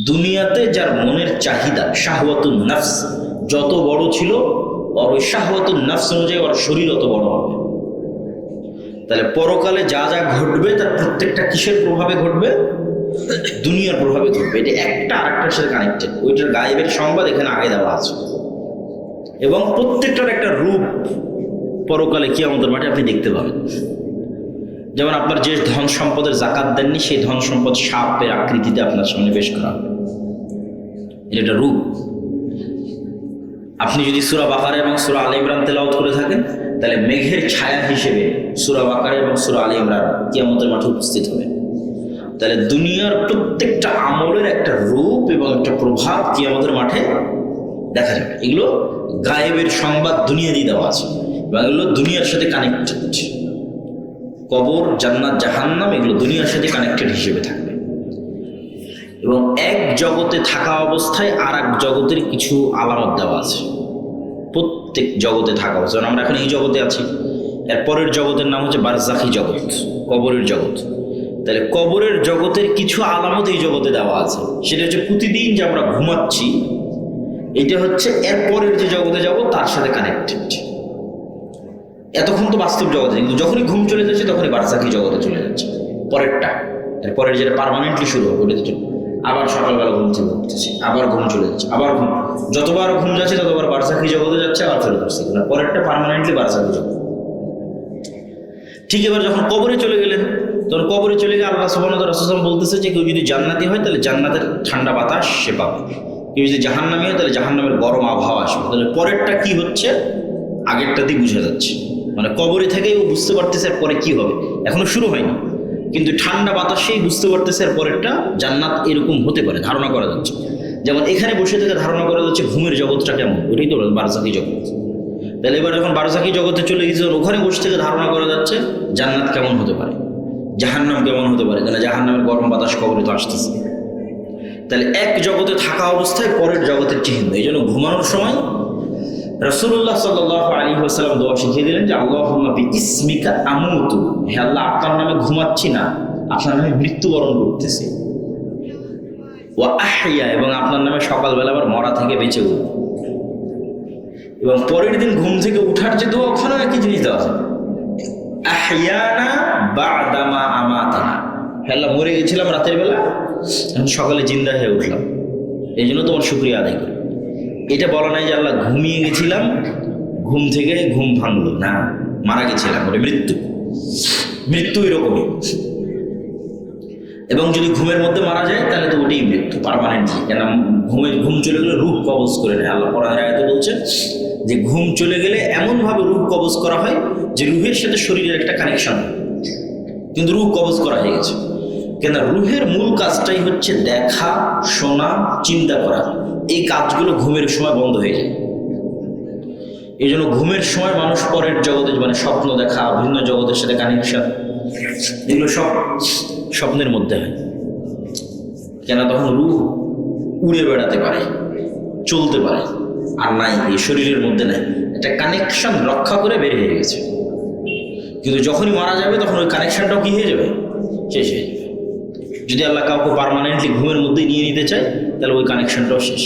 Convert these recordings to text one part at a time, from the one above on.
দুনিয়াতে যার মনের চাহিদা শাহওয়াতুন নফস যত বড় ছিল, ওর ওই শাহওয়াতুন নফস অনুযায়ী ওর শরীর অত বড় হবে। তাহলে পরকালে যা যা ঘটবে তার প্রত্যেকটা কিসের প্রভাবে ঘটবে? দুনিয়ার প্রভাবে ঘটবে। এটা একটা আরেকটার সাথে কানেক্টেড। ওইটার গায়েবের সংবাদ এখানে আগে দেওয়া আছে, এবং প্রত্যেকটার একটা রূপ পরকালে কিয়ামতের মাঠে আপনি দেখতে পাবেন। যেমন আপনার যে ধন সম্পদের জাকাত দেননি, সেই ধন সম্পদ সাপের আকৃতিতে আপনার সামনে পেশ করা হবে। এটা একটা রূপ। আপনি যদি সূরা বাকারা এবং সূরা আলে ইমরান তেলাওয়াত করে থাকেন, তাহলে মেঘের ছায়া হিসেবে সূরা বাকারা এবং সূরা আলে ইমরান কিয়ামতের মাঠে উপস্থিত হবে। তাহলে দুনিয়ার প্রত্যেকটা আমলের একটা রূপ এবং একটা প্রভাব কিয়ামতের মাঠে দেখা যাবে। এগুলো গায়েবের সংবাদ দুনিয়া দিয়ে দেওয়া আছে, এবং এগুলো দুনিয়ার সাথে কানেক্টেড। কবর, জান্নাত, জাহান্নাম এগুলো দুনিয়ার সাথে কানেক্টেড হিসেবে থাকবে। এবং এক জগতে থাকা অবস্থায় আর এক জগতের কিছু আলামত দেওয়া আছে। প্রত্যেক জগতে থাকা অবস্থা, আমরা এখন এই জগতে আছি, এর পরের জগতের নাম হচ্ছে বারজাখি জগৎ, কবরের জগৎ। তাহলে কবরের জগতের কিছু আলামত এই জগতে দেওয়া আছে। সেটা হচ্ছে প্রতিদিন যে আমরা ঘুমাচ্ছি, এটা হচ্ছে এর পরের যে জগতে যাব তার সাথে কানেক্টেড। এতক্ষণ তো বাস্তব জগতে, কিন্তু যখনই ঘুম চলে যাচ্ছে তখনই বারজাখি জগতে চলে যাচ্ছে পরেরটা। এরপরের যেটা পার্মানেন্টলি শুরু হবে, ওটা আবার সকালবেলা ঘুম থেকে উঠতেছি, আবার ঘুম চলে যাচ্ছে, আবার ঘুম, যতবার ঘুম যাচ্ছে ততবার বারজাখি জগতে যাচ্ছে, আবার ফেরত আসছে। পরেরটা পার্মানেন্টলি বারজাখি জগৎ। ঠিক এবার যখন কবরে চলে গেলেন, তখন কবরে চলে গিয়ে আল্লাহ সুবহানাহু ওয়া তাআলা রাসূল বলতেছে যে কেউ যদি জান্নাতি হয় তাহলে জান্নাতের ঠান্ডা বাতাস সে পাবে, কেউ যদি জাহান্নামী হয় তাহলে জাহান্নামের গরম আবহাওয়া আসবে। তাহলে পরেরটা কি হচ্ছে আগেরটা দিয়ে বোঝা যাচ্ছে। মানে কবরে থেকেই ও বুঝতে পারতেছে এর পরে কি হবে, এখনো শুরু হয়নি, কিন্তু ঠান্ডা বাতাসেই বুঝতে পারতেছে এর পরেরটা জান্নাত এরকম হতে পারে, ধারণা করা যাচ্ছে। যেমন এখানে বসে থেকে ধারণা করা যাচ্ছে ঘুমের জগৎটা কেমন, ওইটাই তো বারজাখি জগৎ। তাহলে এবার যখন বারজাখি জগতে চলে গেছে, ওখানে বসে থেকে ধারণা করা যাচ্ছে জান্নাত কেমন হতে পারে, জাহান্নাম কেমন হতে পারে, কেন জাহান্নামের গরম বাতাস কবরে তো আসতেছে। তাহলে এক জগতে থাকা অবস্থায় পরের জগতের চিহ্ন। এই জন্য ঘুমানোর সময় রাসূলুল্লাহ সাল্লাল্লাহু আলাইহি ওয়াসাল্লাম দোয়া শিখিয়ে দিলেন যে আল্লাহুম্মা বিইসমিকা আমুতু, হে আল্লাহ আপনার নামে ঘুমাচ্ছি না, আপনার নামে মৃত্যুবরণ করতেছি। ওয়া আহইয়া, এবং আপনার নামে সকালবেলা আবার মরা থেকে বেঁচে উঠব। এবং পরের দিন ঘুম থেকে উঠার যে দোয়া, ওখানেও একই জিনিস দেওয়া আছে, আহইয়ানা বা'দামা আমাতানা, হে আল্লাহ মরে গেছিলাম রাতের বেলা, এখন সকালে জিন্দা হয়ে উঠলাম, এই জন্য তোমার শুকরিয়া আদায় করি। এটা বলা নাই যে আল্লাহ ঘুমিয়ে গেছিলাম, ঘুম থেকে ঘুম ভাঙলো না, মারা গেছিলাম, ওটা মৃত্যু। মৃত্যু এরকমই। এবং যদি ঘুমের মধ্যে মারা যায় তাহলে তো ওটাই মৃত্যু পার্মানেন্টলি। কেন ঘুম চলে গেলে রূহ কবজ করে নেয়। আল্লাহ কোরআনের আয়াতে বলছে যে ঘুম চলে গেলে এমনভাবে রূহ কবজ করা হয় যে রুহের সাথে শরীরের একটা কানেকশন হয়, কিন্তু রূহ কবজ করা হয়ে গেছে। কেন রুহের মূল কাজটাই হচ্ছে দেখা, শোনা, চিন্তা করা। এই কাজগুলো ঘুমের সময় বন্ধ হয়ে যায়। এই জন্য ঘুমের সময় মানুষ পরের জগতে, মানে স্বপ্ন দেখা, ভিন্ন জগতের সাথে কানেকশন, এগুলো সব স্বপ্নের মধ্যে হয়। কেন তখন রূহ উড়ে বেড়াতে পারে, চলতে পারে, আর নাই, এই শরীরের মধ্যে নাই, একটা কানেকশন রক্ষা করে বের হয়ে গেছে। কিন্তু যখনই মারা যাবে তখন ওই কানেকশনটাও কি হয়ে যাবে, শেষ হয়ে যাবে। যদি আল্লাহ কাউকে পার্মানেন্টলি ঘুমের মধ্যে নিয়ে নিতে চায় তাহলে ওই কানেকশনটাও শেষ।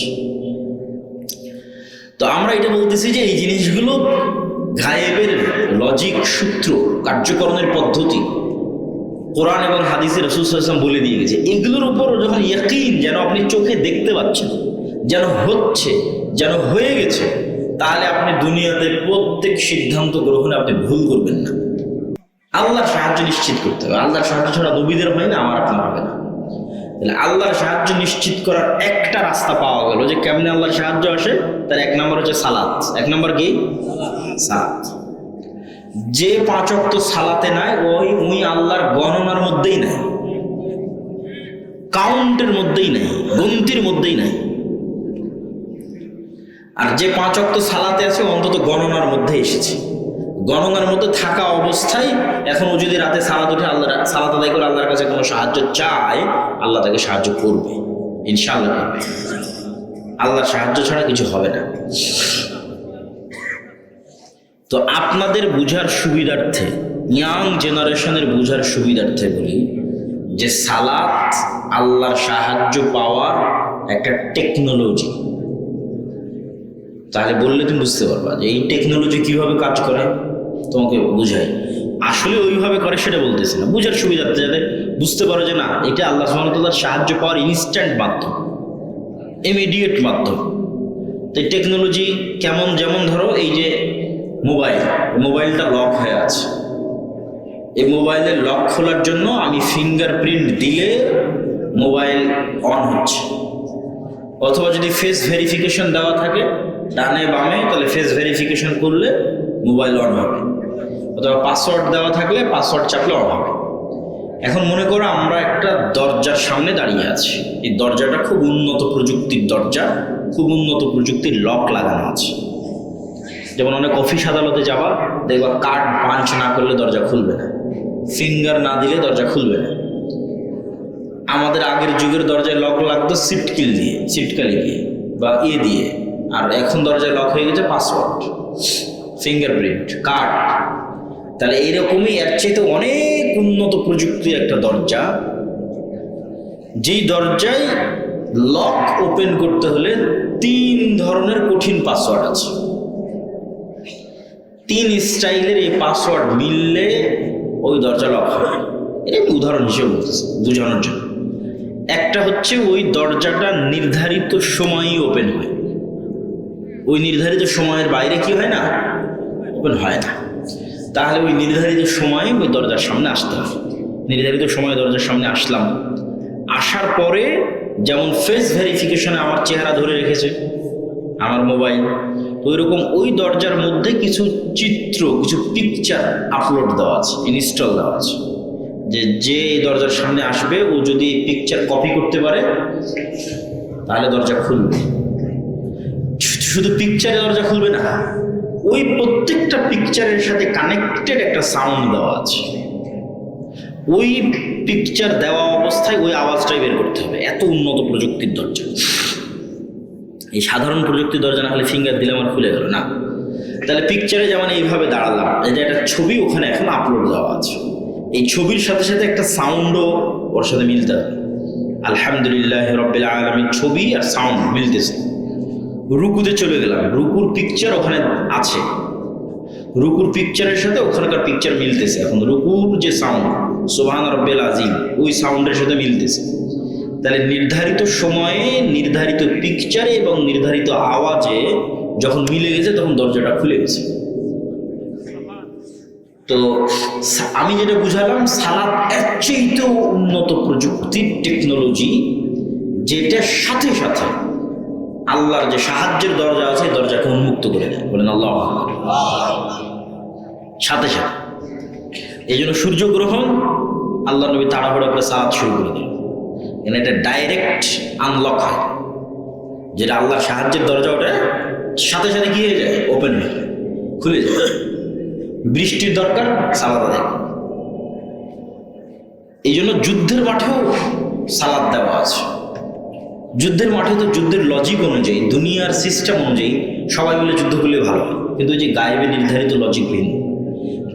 তো আমরা এটা বলতেছি যে এই জিনিসগুলো গায়েবের লজিক, সূত্র, কার্যকরণের পদ্ধতি কোরআন এবং হাদিসে রাসূল সাল্লাল্লাহু আলাইহি ওয়াসাল্লাম বলে দিয়ে গেছে। এগুলোর উপর যখন ইয়াকিন, যেন আপনি চোখে দেখতে পাচ্ছেন, যেন হচ্ছে, যেন হয়ে গেছে, তাহলে আপনি দুনিয়াতে প্রত্যেক সিদ্ধান্ত গ্রহণে আপনি ভুল করবেন না। আল্লাহর সাহায্য নিশ্চিত করতে হবে। আল্লাহর সাহায্য ছাড়া নবীদের হয় না, আমার আপনার হবে না। তাহলে আল্লাহর সাহায্য নিশ্চিত করার একটা রাস্তা পাওয়া গেল যে কেমনে আল্লাহর সাহায্য আসে। তার এক নম্বর হচ্ছে সালাত। এক নম্বর কি? সালাত। যে 5 ওয়াক্ত সালাতে নাই, ওই আল্লাহর গণনার মধ্যেই নাই, কাউন্টের মধ্যেই নাই, গণতির মধ্যেই নাই। আর যে 5 ওয়াক্ত সালাতে আছে অন্তত গণনার মধ্যে এসেছে। গণনার মধ্যে থাকা অবস্থায় এখন ও যদি রাতে সালাত উঠে আল্লাহ সালাত আদায় করে আল্লাহর কাছে কোনো সাহায্য চায়, আল্লাহ তাকে সাহায্য করবে, ইনশাআল্লাহ করবে। আল্লাহর সাহায্য ছাড়া কিছু হবে না। তো আপনাদের বুঝার সুবিধার্থে, ইয়াং জেনারেশনের বুঝার সুবিধার্থে বলি যে সালাত আল্লাহর সাহায্য পাওয়ার একটা টেকনোলজি। তাহলে বললে তুমি বুঝতে পারবা যে এই টেকনোলজি কিভাবে কাজ করে, তোমাকে বুঝাই। আসলে ওইভাবে করে সেটা বলতেছি না, বুঝার সুবিধার্থে, যাতে বুঝতে পারো যে না, এটা আল্লাহ সুবহানাহু ওয়া তাআলার সাহায্য পাওয়ার ইনস্ট্যান্ট মাধ্যম, ইমিডিয়েট মাধ্যম। তো টেকনোলজি কেমন, যেমন ধরো এই যে মোবাইলটা লক হয়ে আছে, এই মোবাইলের লক খোলার জন্য আমি ফিঙ্গারপ্রিন্ট দিলে মোবাইল অন হচ্ছে, অথবা যদি ফেস ভেরিফিকেশন দেওয়া থাকে ডানে বামে, তাহলে ফেস ভেরিফিকেশন করলে মোবাইল অন হবে, অথবা পাসওয়ার্ড দেওয়া থাকলে পাসওয়ার্ড চাপলে অন হবে। এখন মনে করো আমরা একটা দরজার সামনে দাঁড়িয়ে আছি, এই দরজাটা খুব উন্নত প্রযুক্তির দরজা, খুব উন্নত প্রযুক্তির লক লাগানো আছে। যেমন অনেক অফিস আদালতে যাবা, দেখবা কার্ড পাঞ্চ না করলে দরজা খুলবে না, ফিঙ্গার না দিলে দরজা খুলবে না। আমাদের আগের যুগের দরজায় লক লাগতো সিটকালি দিয়ে বা দিয়ে, আর এখন দরজায় লক হয়ে গেছে পাসওয়ার্ড, ফিঙ্গারপ্রিন্ট, কার্ড। তাহলে এইরকমই এর চাইতে অনেক উন্নত প্রযুক্তির একটা দরজা, যেই দরজায় লক ওপেন করতে হলে 3 ধরনের কঠিন পাসওয়ার্ড আছে। 3 স্টাইলের এই পাসওয়ার্ড মিললে ওই দরজা লক হয়। এটা আমি উদাহরণ হিসেবে বলতেছি বোঝানোর জন্য। একটা হচ্ছে ওই দরজাটা নির্ধারিত সময়ই ওপেন হয়, ওই নির্ধারিত সময়ের বাইরে কি হয় না, ওপেন হয় না। তাহলে ওই নির্ধারিত সময়ে ওই দরজার সামনে আসতে হবে। নির্ধারিত সময়ে দরজার সামনে আসলাম, আসার পরে যেমন ফেস ভেরিফিকেশনে আমার চেহারা ধরে রেখেছে আমার মোবাইল, ওই রকম ওই দরজার মধ্যে কিছু চিত্র, কিছু পিকচার আপলোড দেওয়া আছে, ইনস্টল দেওয়া আছে, যে এই দরজার সামনে আসবে ও যদি পিকচার কপি করতে পারে তাহলে দরজা খুলবে। শুধু পিকচারে দরজা খুলবে না, ওই প্রত্যেকটা পিকচারের সাথে কানেক্টেড একটা সাউন্ড দেওয়া আছে। ওই পিকচার দেওয়া অবস্থায় ওই আওয়াজটাই বের করতে হবে। এত উন্নত প্রযুক্তির দরজা। এই সাধারণ প্রযুক্তির দরজা না হলে ফিঙ্গার দিলে আমার খুলে গেল না। তাহলে পিকচারে যেমন এইভাবে দাঁড়ালাম, এই যে একটা ছবি ওখানে এখন আপলোড দেওয়া আছে, এই ছবির সাথে সাথে একটা সাউন্ডও ওর সাথে মিলতে হবে। আলহামদুলিল্লাহ রাব্বিল আলামিন, ছবি আর সাউন্ড মিলতেছে। রুকুতে চলে গেলাম, রুকুর পিকচার ওখানে আছে, রুকুর পিকচারের সাথে ওখানকার পিকচার মিলতেছে। এখন রুকুর যে সাউন্ড সুবহান রাব্বিল আযীম, ওই সাউন্ডের সাথে মিলতেছে। তাহলে নির্ধারিত সময়ে নির্ধারিত পিকচারে এবং নির্ধারিত আওয়াজে যখন মিলে গেছে তখন দরজাটা খুলে গেছে। তো আমি যেটা বুঝালাম, সালাত এর চেয়েও উন্নত প্রযুক্তির টেকনোলজি, যেটার সাথে সাথে আল্লাহর যে সাহায্যের দরজা আছে দরজাকে উন্মুক্ত করে দেয়। বলেন আল্লাহু আকবার। সাথে সাথে এই জন্য সূর্যগ্রহণ আল্লাহ নবী তাড়াহুড়া করে সালাত শুরু করে দিল। এখানে এটা ডাইরেক্ট আনলক হয়, যেটা আল্লাহর সাহায্যের দরজা, ওটা সাথে সাথে কি হয়ে যায়, ওপেন হয়ে যায়, খুলে যায়। বৃষ্টির দরকার, সালাত আদায়। এই জন্য যুদ্ধের মাঠেও সালাত দেওয়া আছে। যুদ্ধের মাঠে তো যুদ্ধের লজিক অনুযায়ী, দুনিয়ার সিস্টেম অনুযায়ী সবাই মিলে যুদ্ধ করলে ভালো হয়, কিন্তু ওই যে গায়েবের নির্ধারিত লজিক ভিন্ন,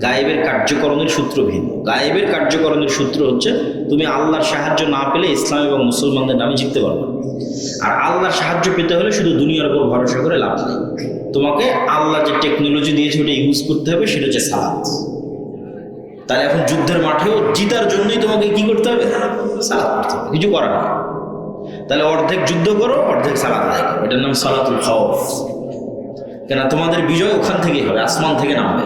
গায়েবের কার্যকরণের সূত্র ভিন্ন। গায়েবের কার্যকরণের সূত্র হচ্ছে তুমি আল্লাহর সাহায্য না পেলে ইসলাম এবং মুসলমানদের নামে জিততে পারবে। আর আল্লাহর সাহায্য পেতে হলে শুধু দুনিয়ার উপর ভরসা করে লাভ নেই, তোমাকে আল্লাহ যে টেকনোলজি দিয়েছে ওটা ইউজ করতে হবে, সেটা হচ্ছে সালাত। তাহলে এখন যুদ্ধের মাঠেও জিতার জন্যই তোমাকে কি করতে হবে, সালাত করতে হবে, কিছু করার নেই। তাহলে অর্ধেক যুদ্ধ করো, অর্ধেক সালাত আদায় করো, এটার নাম সালাতুল খাউফ। কেন তোমাদের বিজয় ওখান থেকেই হবে, আসমান থেকে নামবে।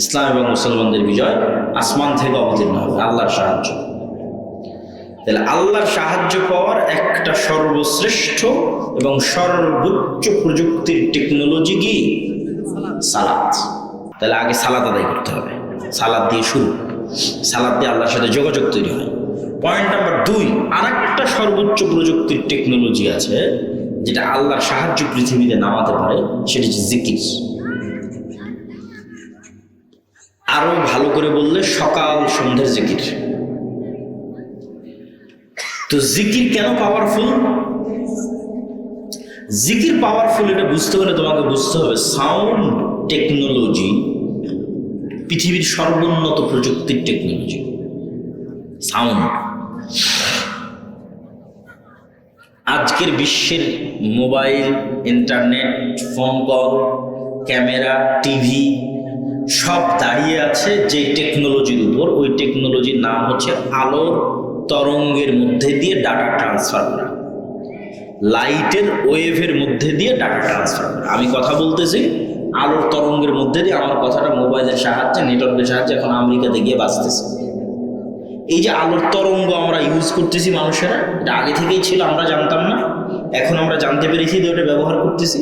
ইসলাম এবং মুসলমানদের বিজয় আসমান থেকে অবতীর্ণ হবে, আল্লাহর সাহায্য। তাহলে আল্লাহর সাহায্য পাওয়ার একটা সর্বশ্রেষ্ঠ এবং সর্বোচ্চ প্রযুক্তির টেকনোলজি কি, সালাত। তাহলে আগে সালাত আদায় করতে হবে, সালাত দিয়ে শুরু, সালাত দিয়ে আল্লাহর সাথে যোগাযোগ তৈরি হয়। পয়েন্ট নাম্বার 2, আর একটা সর্বোচ্চ প্রযুক্তির টেকনোলজি আছে যেটা আল্লাহর সাহায্য পৃথিবীতে নামাতে পারে, সেটা হচ্ছে জিকির। আরো ভালো করে বললে সকাল সন্ধ্যের জিকির। তো জিকির কেন পাওয়ারফুল? জিকির পাওয়ারফুল এটা বুঝতে হলে তোমাকে বুঝতে হবে সাউন্ড টেকনোলজি পৃথিবীর সর্বোন্নত প্রযুক্তির টেকনোলজি। সাউন্ড আজকের বিশ্বের mobile, internet, phone call, camera, TV সব দাঁড়িয়ে আছে যে টেকনোলজির উপর। ওই টেকনোলজির নাম হচ্ছে আলোর তরঙ্গের মধ্যে দিয়ে ডাটা ট্রান্সফার করা, লাইটের ওয়েভের মধ্যে দিয়ে ডাটা ট্রান্সফার করা। আমি কথা বলতেছি আলোর তরঙ্গের মধ্যে দিয়ে, আমার কথাটা মোবাইলের সাহায্যে, নেটওয়ার্কের সাহায্যে এখন আমেরিকাতে গিয়ে বাঁচতেছে। এই যে আলোর তরঙ্গ আমরা ইউজ করতেছি মানুষেরা, এটা আগে থেকেই ছিল, আমরা জানতাম না, এখন আমরা জানতে পেরেছি যে ওটা ব্যবহার করতেছি।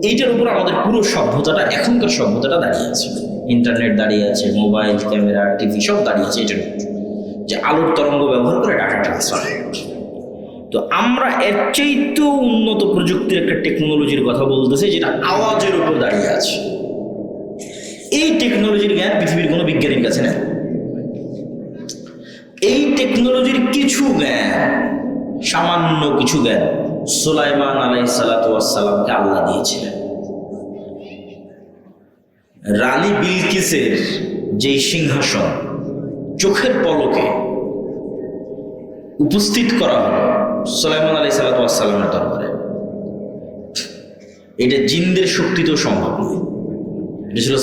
এইটার উপর আমাদের পুরো সভ্যতাটা, এখনকার সভ্যতাটা দাঁড়িয়ে আছে। ইন্টারনেট দাঁড়িয়ে আছে, মোবাইল, ক্যামেরা, টিভি সব দাঁড়িয়ে আছে এটার উপর, যে আলোর তরঙ্গ ব্যবহার করে ডাটা ট্রান্সফার হয়। তো আমরা এর চাইতেও উন্নত প্রযুক্তির একটা টেকনোলজির কথা বলতেছি, যেটা আওয়াজের উপর দাঁড়িয়ে আছে। এই টেকনোলজির জ্ঞান পৃথিবীর কোনো বিজ্ঞানীর কাছে নেই। এই টেকনোলজির কিছু জ্ঞান, সামান্য কিছু জ্ঞান সুলাইমান আলাইহিস সালাতু ওয়াস সালামকে আল্লাহ দিয়েছিলেন। রানী বিলকিসের যে সিংহাসন চোখের পলকে উপস্থিত করা হলো সুলাইমান আলাইহিস সালাতু ওয়াস সালামের দরবারে, এটা জিনদের শক্তিতেও সম্ভব নয়। এটা ছিল,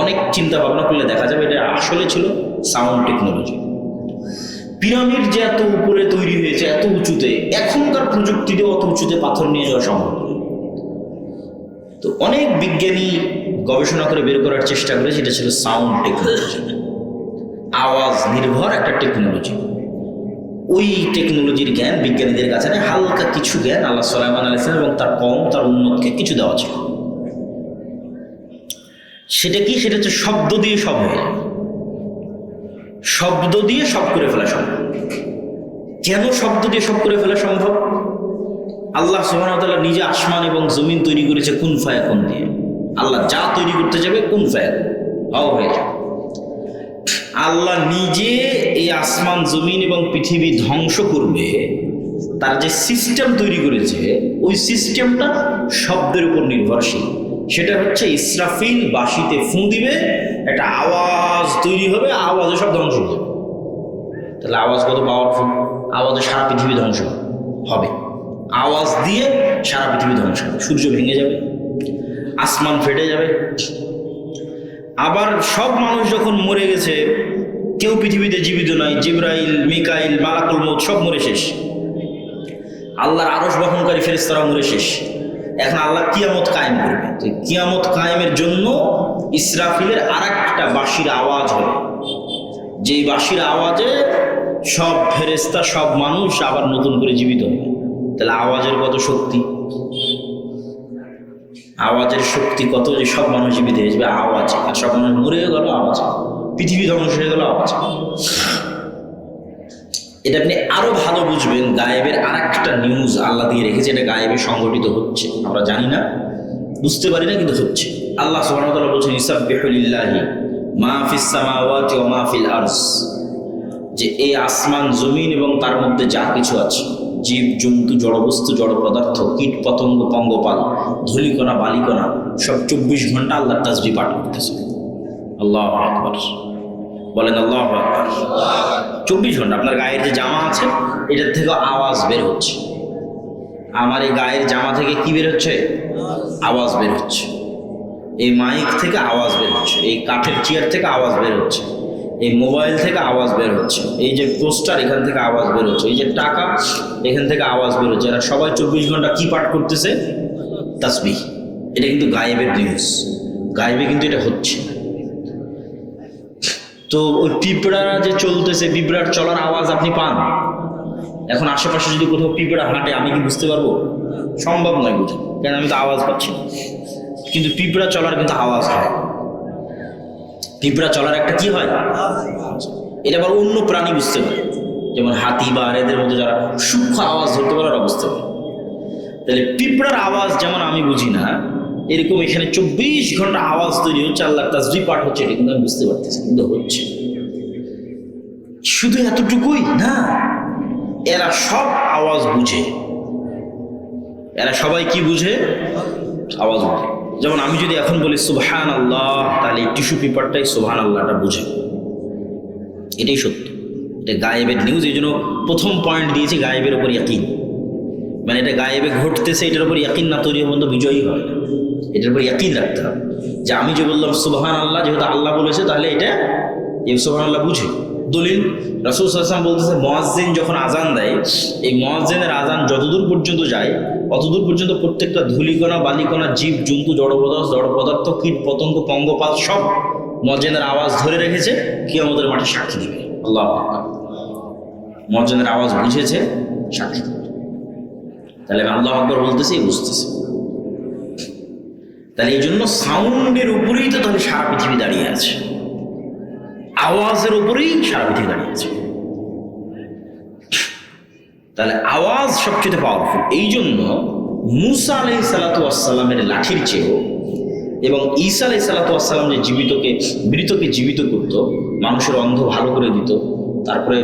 অনেক চিন্তা ভাবনা করলে দেখা যাবে এটা আসলে ছিল সাউন্ড টেকনোলজি। পিরামিড যে এত উপরে তৈরি হয়েছে, এত উঁচুতে, এখনকার প্রযুক্তিতে অত উঁচুতে পাথর নিয়ে যাওয়া সম্ভব। তো অনেক বিজ্ঞানী গবেষণা করে বের করার চেষ্টা করে, সেটা ছিল সাউন্ড টেকনোলজি, আওয়াজ নির্ভর একটা টেকনোলজি। ওই টেকনোলজির জ্ঞান বিজ্ঞানীদের কাছে নেই। হালকা কিছু জ্ঞান আল্লাহ সুলাইমান আলাইহিস সালাম এবং তার কওম, তার উম্মতকে কিছু দেওয়া ছিল। সেটা কি? সেটা হচ্ছে শব্দ দিয়ে সব হয়ে যায়, শব্দ দিয়ে সব করে ফেলা সম্ভব। কেন শব্দ দিয়ে সব করে ফেলা সম্ভব? আল্লাহ সুবহানাহু ওয়া তাআলা নিজে আসমান এবং জমিন তৈরি করেছে কুন ফায়াকুন দিয়ে। আল্লাহ যা তৈরি করতে যাবে কুন ফায়াকুন, হাও হয়ে যাবে। আল্লাহ নিজে এই আসমান, জমিন এবং পৃথিবী ধ্বংস করবে, তার যে সিস্টেম তৈরি করেছে, ওই সিস্টেমটা শব্দের উপর নির্ভরশীল। সেটা হচ্ছে ইসরাফিল বাঁশিতে ফুঁ দিবে, একটা আওয়াজ তৈরি হবে, আওয়াজে সব ধ্বংস হয়ে যাবে। তাহলে আওয়াজ কত পাওয়ারফুল! আওয়াজে সারা পৃথিবী ধ্বংস হবে, আওয়াজ দিয়ে সারা পৃথিবী ধ্বংস হবে। সূর্য ভেঙে যাবে, আসমান ফেটে যাবে। আবার সব মানুষ যখন মরে গেছে, কেউ পৃথিবীতে জীবিত নাই, জিবরাইল, মিকাইল, মালাকুল মউত সব মরে শেষ। আল্লাহর আরশ বহনকারী ফেরেশতারা মরে শেষ। এখন আল্লাহ কিয়ামত কায়েম করবে। কিয়ামত কায়েমের জন্য ইসরাফিলের আরেকটা বাঁশির আওয়াজ হবে, যেই বাঁশির আওয়াজে সব ফেরেশতা, সব মানুষ আবার নতুন করে জীবিত হবে। তাহলে আওয়াজের কত শক্তি! আওয়াজের শক্তি কত, যে সব মানুষ জীবিত হয়ে যাবে আওয়াজ, আর সব মানুষ মরে গেল আওয়াজ, পৃথিবী ধ্বংস হয়ে গেল আওয়াজ। এটা আপনি আরো ভালো বুঝবেন, গায়েবের আরেকটা নিউজ আল্লাহ দিয়ে রেখেছে, এটা গায়েবে সংঘটিত হচ্ছে, আমরা জানি না, বুঝতে পারি না, কিন্তু হচ্ছে। আল্লাহ সুবহানাহু ওয়া তাআলা বলেছেন ইউসাব্বিহু লিল্লাহি মা ফিস সামাওয়াতি ওয়া মা ফিল আরজ, যে এই আসমান, জমিন এবং তার মধ্যে যা কিছু আছে, জীব জন্তু, জড়বস্তু, জড় পদার্থ, কীট পতঙ্গ, পঙ্গপাল, ধূলিকণা, বালিকণা, সব 24 ঘন্টা আল্লাহর তাসবিহ পাঠ করতেছে। আল্লাহু আকবার, বলেন আল্লাহু আকবার। 24 ঘন্টা আপনার গায়ের যে জামা আছে, এটার থেকে আওয়াজ বের হচ্ছে। আমার এই গায়ের জামা থেকে কি বের হচ্ছে? আওয়াজ বের হচ্ছে। এই মাইক থেকে আওয়াজ বের হচ্ছে, এই কাঠের চেয়ার থেকে আওয়াজ বের হচ্ছে, এই মোবাইল থেকে আওয়াজ বের হচ্ছে, এই যে পোস্টার, এখান থেকে আওয়াজ বের হচ্ছে, এই যে টাকা, এখান থেকে আওয়াজ বের হচ্ছে। এরা সবাই 24 ঘন্টা কি পাঠ করতেছে? তাসবিহ। এটা কিন্তু গায়েবের নিউজ, গায়েবে কিন্তু এটা হচ্ছে। তো ওই পিঁপড়া যে চলতেছে, পিঁপড়ার চলার আওয়াজ আপনি পান। এখন আশেপাশে যদি কোথাও পিঁপড়া হাঁটে, আমি কি বুঝতে পারবো? সম্ভব নয় বুঝে, কেন আমি তো আওয়াজ পাচ্ছি। কিন্তু পিঁপড়া চলার কিন্তু আওয়াজ হয়। পিঁপড়া চলার একটা কি হয়? এটা আবার অন্য প্রাণী বুঝতে পারে, যেমন হাতি বা এদের মধ্যে যারা সূক্ষ্ম আওয়াজ ধরতে পারে ওরা বুঝতে পারে। তাহলে পিঁপড়ার আওয়াজ যেমন আমি বুঝি না, এরকম এখানে 24 ঘন্টা আওয়াজ তৈরি হচ্ছে, আল্লাহর তাসবিহ পাঠ হচ্ছে, এটা কিন্তু আমি বুঝতে পারতেছি, কিন্তু হচ্ছে। শুধু এতটুকুই না, এরা সব আওয়াজ বুঝে। এরা সবাই কি বুঝে? আওয়াজ বুঝে। যেমন আমি যদি এখন বলি সুবহানাল্লাহ, তাহলে এই টিস্যু পেপারটাই সুবহানাল্লাহটা বুঝে। এটাই সত্য, এটা গায়েবের নিউজ। এই জন্য প্রথম পয়েন্ট দিয়েছি গায়েবের উপর ইয়াকিন। মানে এটা গায়েবে ঘটতেছে, এটার উপর ইয়াকিন না তৈরি হওয়া পর্যন্ত বিজয়ী হয় না। এটার উপর ইয়াকিন রাখতে হবে যে আমি যে বললাম সুবহান আল্লাহ, যেহেতু আল্লাহ বলেছে তাহলে এটা এই সুবহান আল্লাহ বুঝে। দলিল রাসূল সাল্লাল্লাহু আলাইহি ওয়াসাল্লাম বলতেছে মুয়াজ্জিন যখন আজান দেয়, এই মুয়াজ্জিনের আজান যতদূর পর্যন্ত যায় অতদূর পর্যন্ত প্রত্যেকটা ধূলিকণা, বালিকণা, জীব জন্তু, জড় পদার্থ, কীট পতঙ্গ, পঙ্গপাল সব মুয়াজ্জিনের আওয়াজ ধরে রেখেছে, কিয়ামতের মাঠে সাক্ষী দিবে। আল্লাহু আকবার। মুয়াজ্জিনের আওয়াজ বুঝেছে, সাক্ষী দিবে। তাহলে আমি আল্লাহু আকবার বলতেছি, বুঝতেছি। তাহলে এই জন্য সাউন্ডের উপরেই তো তাহলে সারা পৃথিবী দাঁড়িয়ে আছে, আওয়াজের উপরেই সারা পৃথিবী দাঁড়িয়ে আছে। তাহলে আওয়াজ সবচেয়ে পাওয়ারফুল। এই জন্য মুসা আলাইহিসসালাতু ওয়াসসালামের লাঠির চেয়েও এবং ঈসা আলাইহিসসালাতু ওয়াসসালাম যে মৃতকে জীবিত করত, মানুষের অন্ধ ভালো করে দিত, তারপরে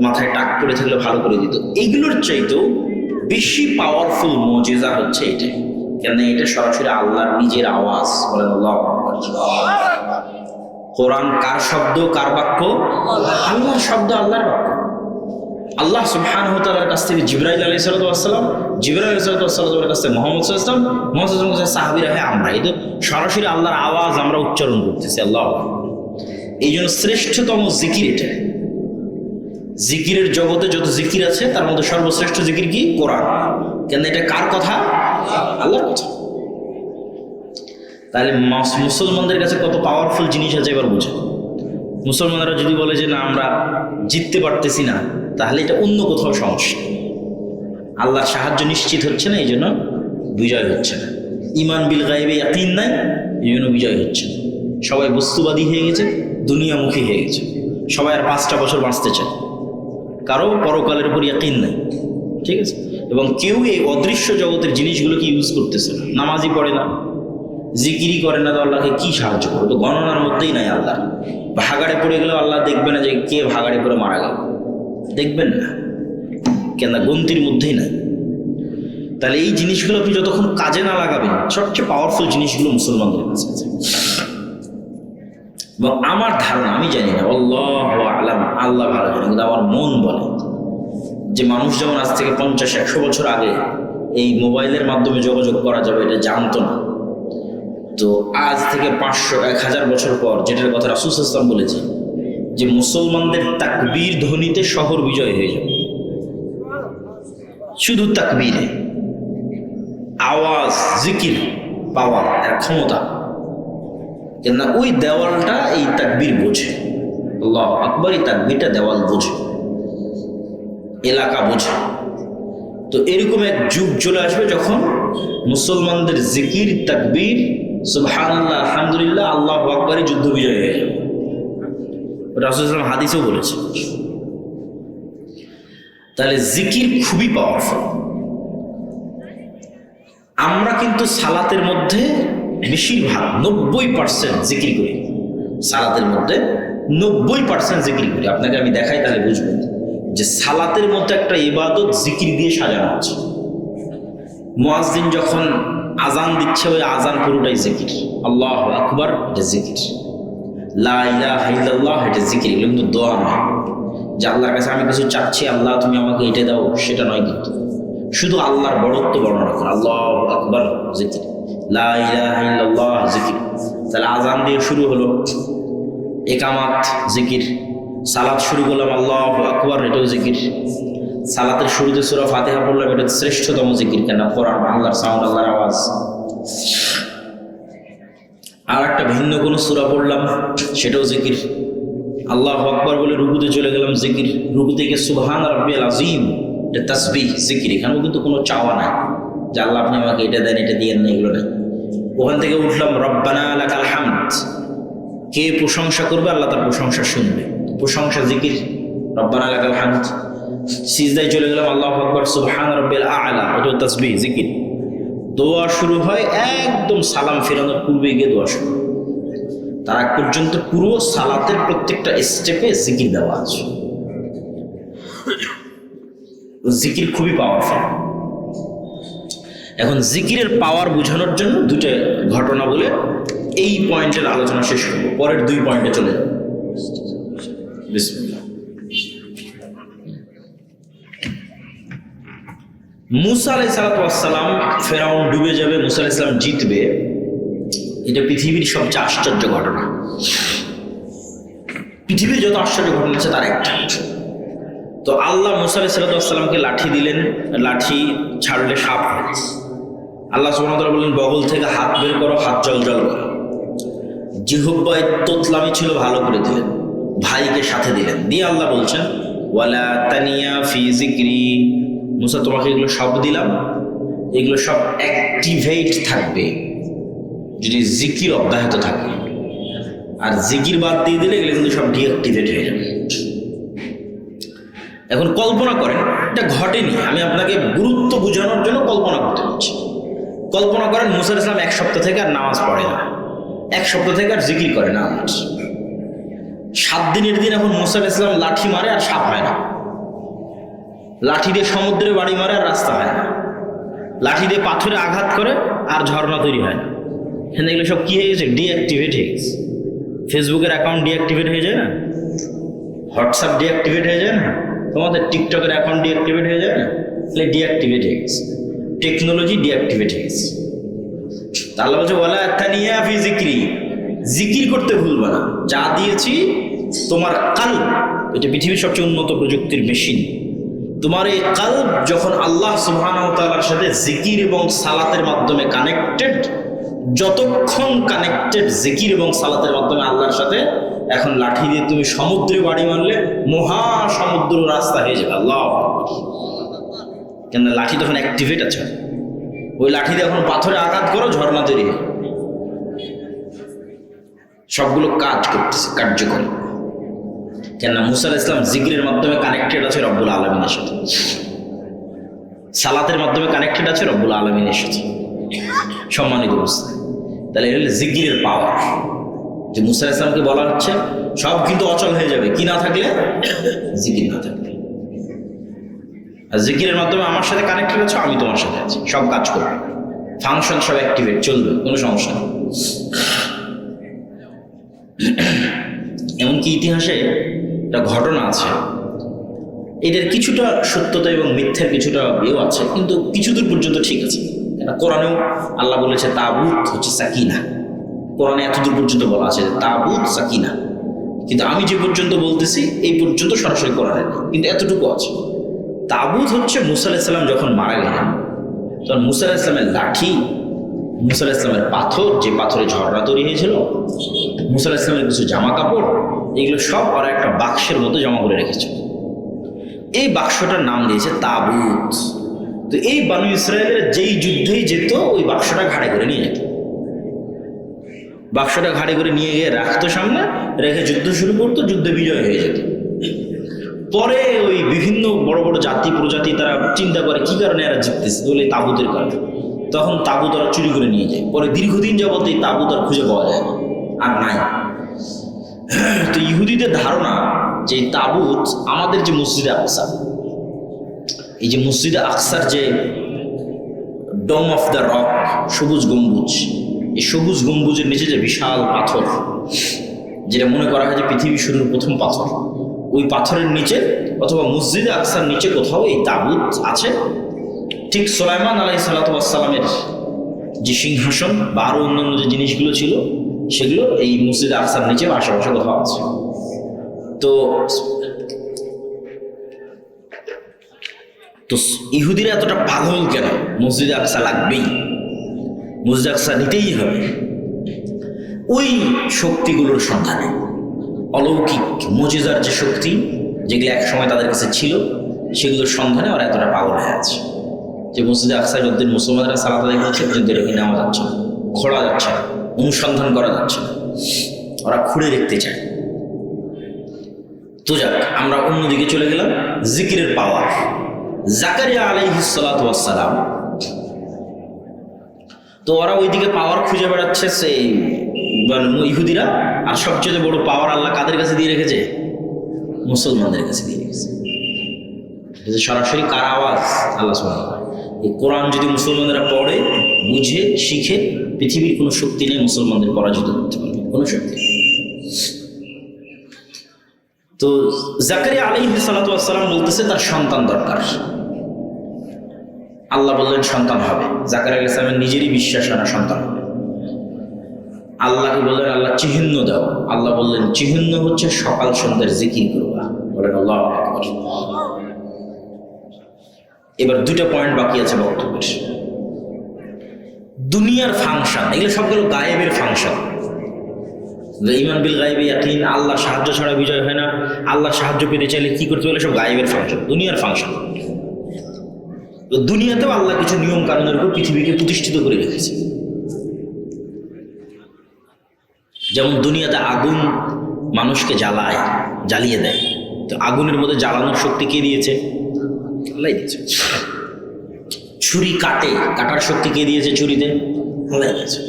মাথায় টাক পড়ে থাকলে ভালো করে দিত, এইগুলোর চাইতেও বেশি পাওয়ারফুল মুজিজা হচ্ছে এটা। কেন? এটা সরাসরি আল্লাহর নিজের আওয়াজ। বলেন আল্লাহু আকবার। কোরআন কার শব্দ, কার বাক্য? আল্লাহর শব্দ, আল্লাহর বাক্য। আল্লাহ সুবহানাহু ওয়া তাআলার কাছ থেকে জিবরাইল আলাইহিস সালাম, জিবরাইল আলাইহিস সালামের কাছ থেকে মুহাম্মদ সাল্লাল্লাহু আলাইহি ওয়াসাল্লাম, মুহাম্মদ সাল্লাল্লাহু আলাইহি ওয়াসাল্লাম সাহাবীরা, হ্যাঁ আমরা এই তো সরাসরি আল্লাহর আওয়াজ আমরা উচ্চারণ করতেছি। আল্লাহু আকবার। এই জন্য শ্রেষ্ঠতম জিকির এটা। জিকিরের জগতে যত জিকির আছে তার মধ্যে সর্বশ্রেষ্ঠ জিকির কি? কোরআন। কেন? এটা কার কথা? আল্লাহর কথা। তাহলে মুসলমানদের কাছে কত পাওয়ারফুল জিনিস আছে এবার বুঝে। মুসলমানরা যদি বলে যে না আমরা জিততে পারতেছি না, তাহলে এটা অন্য কোথাও সমস্যা। আল্লাহর সাহায্য নিশ্চিত হচ্ছে না, এই জন্য বিজয় হচ্ছে না। ঈমান বিল গায়বে ইয়াকিন নাই, এই জন্য বিজয় হচ্ছে না। সবাই বস্তুবাদী হয়ে গেছে, দুনিয়ামুখী হয়ে গেছে। সবাই আর 5টা বছর বাঁচতে চায়, কারো পরকালের উপর ইয়াকিন নাই। ঠিক আছে? এবং কেউ এই অদৃশ্য জগতের জিনিসগুলোকে ইউজ করতেছে না। নামাজই পড়ে না, জিকিরি করে না, তো আল্লাহকে কি সাহায্য করবে? তো গণনার মধ্যেই নাই আল্লাহ। ভাগাড়ে পড়ে গেলেও আল্লাহ দেখবে না যে কে ভাগাড়ে পড়ে মারা গেল, দেখবেন না, কেন? গন্তির মধ্যেই নাই। তাহলে এই জিনিসগুলো আপনি যতক্ষণ কাজে না লাগাবেন, সবচেয়ে পাওয়ারফুল জিনিসগুলো মুসলমানদের কাছে আছে। এবং আমার ধারণা, আমি জানি না, আল্লাহু আ'লাম, আল্লাহ ভালো জানে, কিন্তু আমার মন বলে যে মানুষ যেমন আজ থেকে 50-100 বছর আগে এই মোবাইলের মাধ্যমে যোগাযোগ করা যাবে এটা জানতো না, তো আজ থেকে 500-1000 বছর পর যেটার কথা রাসূল সাল্লাল্লাহু আলাইহি ওয়াসাল্লাম বলেছে যে মুসলমানদের তাকবীর ধ্বনিতে শহর বিজয় হয়ে যাবে। শুধু তাকবীরে, আওয়াজ, জিকির, পাওয়ার, এর ক্ষমতা। কেননা ওই দেওয়ালটা এই তাকবীর বোঝে। আল্লাহু আকবার। এই তাকবীরটা দেওয়াল বোঝে, এলাকা বোঝে। তো এরকম এক যুগ চলে আসবে যখন মুসলমানদের জিকির, তাকবীর, সুবহানাল্লাহ, আলহামদুলিল্লাহ, আল্লাহু আকবারে যুদ্ধ বিজয় হয়ে যাবে। রাসূল সাল্লাল্লাহু আলাইহি ওয়াসাল্লাম হাদিসেও বলেছে। তাহলে জিকির খুবই পাওয়ারফুল। আমরা কিন্তু সালাতের মধ্যে বেশিরভাগ 90% জিকির করি। সালাতের মধ্যে 90% জিকির করি। আপনাকে আমি দেখাই, তাহলে বুঝবেন যে সালাতের মধ্যে একটা ইবাদত জিকির দিয়ে সাজানো আছে। মুয়াজ্জিন যখন আজান দিচ্ছে, ওই আজান পুরোটাই জিকির। আল্লাহু আকবার, এটা জিকির। লা ইলাহা ইল্লাল্লাহ, এটা জিকির। এগুলো কিন্তু দোয়া নয় যে আল্লাহর কাছে আমি কিছু চাচ্ছি, আল্লাহ তুমি আমাকে এটা দাও, সেটা নয়। কিন্তু শুধু আল্লাহর বড়ত্ব বর্ণনা করা। আল্লাহু আকবার, জিকির। লা ইলাহা ইল্লাল্লাহ, জিকির। তাহলে আজান দিয়ে শুরু হলো, ইকামাত জিকির। সালাত শুরু করলাম, আল্লাহু আকবার, এটাও জিকির। সালাতের শুরুতে সূরা ফাতিহা পড়লাম, এটা শ্রেষ্ঠতম জিকির। কেন? কোরআন, আল্লাহর সাউন্ড, আল্লাহর আওয়াজ। আর একটা ভিন্ন কোনো সূরা পড়লাম, সেটাও জিকির। আল্লাহু আকবার বলে রুকুতে চলে গেলাম, জিকির। রুকু থেকে সুবহান রাব্বিয়াল আযীম, এটা তাসবিহ, জিকির। এখানেও কিন্তু কোনো চাওয়া নাই যে আল্লাহ আপনি আমাকে এটা দেন, এটা দিয়েন না, এগুলো নেই। ওখান থেকে উঠলাম, রব্বানা লাকাল হামদ। কে প্রশংসা করবে? আল্লাহ তার প্রশংসা শুনবে, প্রশংসা, জিকির, রব্বানা লাকাল হামদ। সিজদায় চলে গেলাম, আল্লাহু আকবার, সুবহান রাব্বিয়াল আ'লা, এটা তাসবিহ, জিকির। দোয়া শুরু হয় একদম সালাম ফেরানোর পূর্বে গিয়ে দোয়া শুরু। তার আগ পর্যন্ত পুরো সালাতের প্রত্যেকটা স্টেপে জিকির দেওয়া আছে। জিকির খুবই পাওয়ারফুল। এখন জিকিরের পাওয়ার বোঝানোর জন্য দুটো ঘটনা বলে এই পয়েন্টের আলোচনা শেষ করব। পরের 2 পয়েন্টে চলে যাব। বিসমিল্লাহ। মুসা আলাইহিস সালাম, ফেরাউন ডুবে যাবে, মুসা আলাইহিস সালাম জিতবে, এটা পৃথিবীর সবচেয়ে আশ্চর্য ঘটনা। পৃথিবীর যত আশ্চর্য ঘটনা আছে তার একটা। তো আল্লাহ মুসা আলাইহিস সালামকে লাঠি দিলেন, লাঠি ছাড়লে সাপ হয়। আল্লাহ সুবহানাহু ওয়া তাআলা বললেন, বগল থেকে হাত বের করো, হাত জলজল করো। জিহ্বায় তোতলামি ছিল, ভালো করে দিলেন, ভাইকে সাথে দিলেন, দিয়ে আল্লাহ বলছেন, ওয়ালা তানিয়া ফি যিকরি, মুসা তোমাকে এগুলো সব দিলাম, এগুলো সব অ্যাক্টিভেট থাকবে যদি জিকির অব্যাহত থাকে, আর জিকির বাদ দিয়ে দিলে এগুলো কিন্তু সব ডিঅ্যাক্টিভেট হয়ে যাবে। এখন কল্পনা করেন, এটা ঘটেনি, আমি আপনাকে গুরুত্ব বোঝানোর জন্য কল্পনা করতে বলছি। কল্পনা করেন মুসা আলাইহিস সালাম এক সপ্তাহ থেকে আর নামাজ পড়ে না, এক সপ্তাহ থেকে আর জিকির করে না। 7 দিনের দিন এখন মুসা আলাইহিস সালাম লাঠি মারে আর সাপ হয় না, লাঠি দিয়ে সমুদ্রে বাড়ি মারে আর রাস্তা হয় না, লাঠি দিয়ে পাথরে আঘাত করে আর ঝর্ণা তৈরি হয় না। এখানে এগুলো সব কি হয়ে গেছে? ডিঅ্যাক্টিভেট হয়ে গেছে। ফেসবুকের অ্যাকাউন্ট ডিঅ্যাক্টিভেট হয়ে যায় না, হোয়াটসঅ্যাপ ডিঅ্যাক্টিভেট হয়ে যায় না, তোমাদের টিকটকের অ্যাকাউন্ট ডিঅ্যাক্টিভেট হয়ে যায় না, তাহলে ডিঅ্যাক্টিভেট হয়ে গেছে, টেকনোলজি ডিঅ্যাক্টিভেট হয়ে গেছে। আল্লাহ বলছে, ওয়ালা তানিয়া ফি যিকরি, জিকির করতে ভুলবা না, যা দিয়েছি তোমার কালব, এটা পৃথিবীর সবচেয়ে উন্নত প্রযুক্তির মেশিন। তোমার এই কালব যখন আল্লাহ সুবহানাহু ওয়া তাআলার সাথে জিকির এবং সালাতের মাধ্যমে কানেক্টেড, যতক্ষণ কানেক্টেড জিকির এবং সালাতের মাধ্যমে আল্লাহর সাথে, এখন লাঠি দিয়ে তুমি সমুদ্রে বাড়ি মারলে মহাসমুদ্র রাস্তা হয়ে যাবে। আল্লাহ কেন? লাঠি তখন অ্যাক্টিভেট আছে, ওই লাঠি দিয়ে এখন পাথরে আঘাত করো, ঝর্ণা তৈরি হয়, সবগুলো কাজ করতেছে, কার্যকর। কেননা মুসা আলাইহিস সালাম জিকিরের মাধ্যমে কানেক্টেড আছে রব্বুল আলামিনের সাথে, সালাতের মাধ্যমে কানেক্টেড আছে রব্বুল আলামিনের সাথে। সম্মানিত অবস্থা, তাহলে এটা হলো জিকিরের পাওয়ার। যে মুসা আলাইহিস সালামকে বলা হচ্ছে সব কিন্তু অচল হয়ে যাবে কি না থাকলে, জিকির না থাকলে। আর জিকিরের মাধ্যমে আমার সাথে কানেক্টেড আছো, আমি তোমার সাথে আছি, সব কাজ করবে, ফাংশন সব অ্যাক্টিভেট, চলবে, কোনো সমস্যা নেই। এমনকি ইতিহাসে একটা ঘটনা আছে, এটার কিছুটা সত্যতা এবং মিথ্যার কিছুটা ইয়েও আছে, কিন্তু কিছু দূর পর্যন্ত ঠিক আছে। কোরআনেও আল্লাহ বলেছে তাবুত হচ্ছে সাকিনা, কোরআনে এতদূর পর্যন্ত বলা আছে তাবুত সাকিনা, কিন্তু আমি যে পর্যন্ত বলতেছি এই পর্যন্ত সরাসরি কোরআনে নেই, কিন্তু এতটুকু আছে। তাবুত হচ্ছে মুসা আলাইহিস সালাম যখন মারা গেলেন, তখন মুসা আলাইহিস সালামের লাঠি, মুসা আলাইহিস সালামের পাথর, যে পাথরে ঝর্ণা তৈরি হয়েছিল, মুসা আলাইহিস সালামের কিছু জামা কাপড়, এগুলো সব ওরা একটা বাক্সের মতো জমা করে রেখেছে। এই বাক্সটার নাম দিয়েছে তাবুত। তো এই বানু ইসরায়েলের যেই যুদ্ধেই যেত, ওই বাক্সটা ঘাড়ে করে নিয়ে যেত, বাক্সটা ঘাড়ে করে নিয়ে গিয়ে রাখতো সামনে, রেখে যুদ্ধ শুরু করতো, যুদ্ধে বিজয় হয়ে যেত। পরে ওই বিভিন্ন বড় বড় জাতি প্রজাতি তারা চিন্তা করে কি কারণে এরা জিততেছে, বলে তাবুতের কারণে। তখন তাবুত ওরা চুরি করে নিয়ে যায়। পরে দীর্ঘদিন যাবত এই তাবুত আর খুঁজে পাওয়া যায় না, আর নাই। তো ইহুদিদের ধারণা যে তাবুত আমাদের যে মসজিদে আকসা, এই যে মসজিদে আকসার যে ডোম অফ দ্য রক, সবুজ গম্বুজ, এই সবুজ গম্বুজের নিচে যে বিশাল পাথর, যেটা মনে করা হয় যে পৃথিবী শুরুর প্রথম পাথর, ওই পাথরের নিচে অথবা মসজিদে আকসার নিচে কোথাও এই তাবুত আছে। ঠিক সুলাইমান আলাইহিস সালামের যে সিংহাসন বা আরো অন্যান্য যে জিনিসগুলো ছিল, সেগুলো এই মসজিদে আকসার নিচে বা আশেপাশে কোথাও আছে। তো তো ইহুদিরা এতটা পাগল কেন? মসজিদে আকসা লাগবেই, মসজিদে আকসা নিতেই হবে। ওই শক্তিগুলোর সন্ধানে, অলৌকিক মুজিজার যে শক্তি, যেগুলো এক সময় তাদের কাছে ছিল, সেগুলোর সন্ধানে ওরা এতটা পাগল হয়ে আছে যে মসজিদে আকসায় যতদিন মুসলমানরা সালাত আদায় করছে পর্যন্ত এটাকে নেওয়া যাচ্ছে না, খোঁড়া যাচ্ছে না, অনুসন্ধান করা যাচ্ছে না, ওরা খুঁড়ে দেখতে চায়। তো যাক, আমরা অন্যদিকে চলে গেলাম, জিকিরের পাওয়ার। জাকারিয়া আলাইহিস সালাতু ওয়াস সালাম, তো ওরা ওইদিকে পাওয়ার খুঁজে বেড়াচ্ছে সেই ইহুদিরা, আর সবচেয়ে বড় পাওয়ার আল্লাহ কাদের কাছে দিয়ে রেখেছে? মুসলমানদের কাছে দিয়ে রেখেছে। সরাসরি কার আওয়াজ? আল্লাহ সুবহানাহু ওয়া তাআলা। এই কোরআন যদি মুসলমানরা পড়ে, বুঝে, শিখে, পৃথিবীর কোনো শক্তি নেই মুসলমানদের পরাজিত করতে পারবে, কোনো শক্তি নেই। তো জাকারিয়া আলাইহিস সালাতু ওয়াস সালাম বলতেছে তার সন্তান দরকার। আল্লাহ বললেন সন্তান হবে, জাকারিয়া আলাইহিস সালামের নিজেরই বিশ্বাস না সন্তান হবে। আল্লাহকে বললেন আল্লাহ চিহ্ন দাও, আল্লাহ বললেন চিহ্ন হচ্ছে সকাল সন্ধ্যার জিকির করবা। বলেন আল্লাহু আকবার। এবার দুটো পয়েন্ট বাকি আছে বক্তব্যের। দুনিয়ার ফাংশন, এগুলো সবগুলো গায়েবের ফাংশন। ঈমান বিল গায়বি ইয়াকিন, আল্লাহ সাহায্য ছাড়া বিজয় হয় না, আল্লাহ সাহায্য পেতে চাইলে কি করতে হবে, সব গায়েবের ফাংশন, দুনিয়ার ফাংশন। তো দুনিয়াতেও আল্লাহ কিছু নিয়ম কানুনের উপর পৃথিবীকে প্রতিষ্ঠিত করে রেখেছে। যেমন দুনিয়াতে আগুন মানুষকে জ্বালিয়ে দেয়, তো আগুনের মধ্যে জ্বালানোর শক্তি কে দিয়েছে? আল্লাহ দিয়েছে। ছুরি কাটার শক্তি কে দিয়েছে? ছুরিতে আল্লাহ দিয়েছে।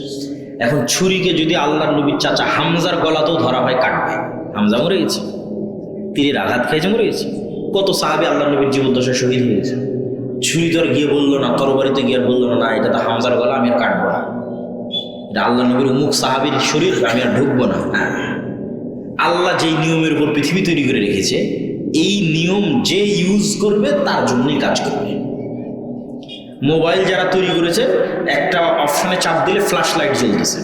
এখন ছুরিকে যদি আল্লাহর নবীর চাচা হামজার গলাতেও ধরা হয় কাটবে, হামজা মরে গেছে, তীরের আঘাত খেয়েছে, মরে গেছে। কত সাহাবী আল্লাহর নবীর জীবদ্দশায় শহীদ হয়ে গেছে। ছুরি তো আর গিয়ে বললো না, তরবারিতে গিয়ে বললো না এটা তো হামজার গলা, আমি আর কাটবো না, এটা আল্লাহ নবীর অমুক সাহাবীর শরীর, আমি আর ঢুকবো না। হ্যাঁ, আল্লাহ যেই নিয়মের উপর পৃথিবী তৈরি করে রেখেছে, এই নিয়ম যে ইউজ করবে তার জন্যই কাজ করবে। মোবাইল যারা তৈরি করেছে, একটা অপশনে চাপ দিলে ফ্ল্যাশ লাইট জ্বলতেছে,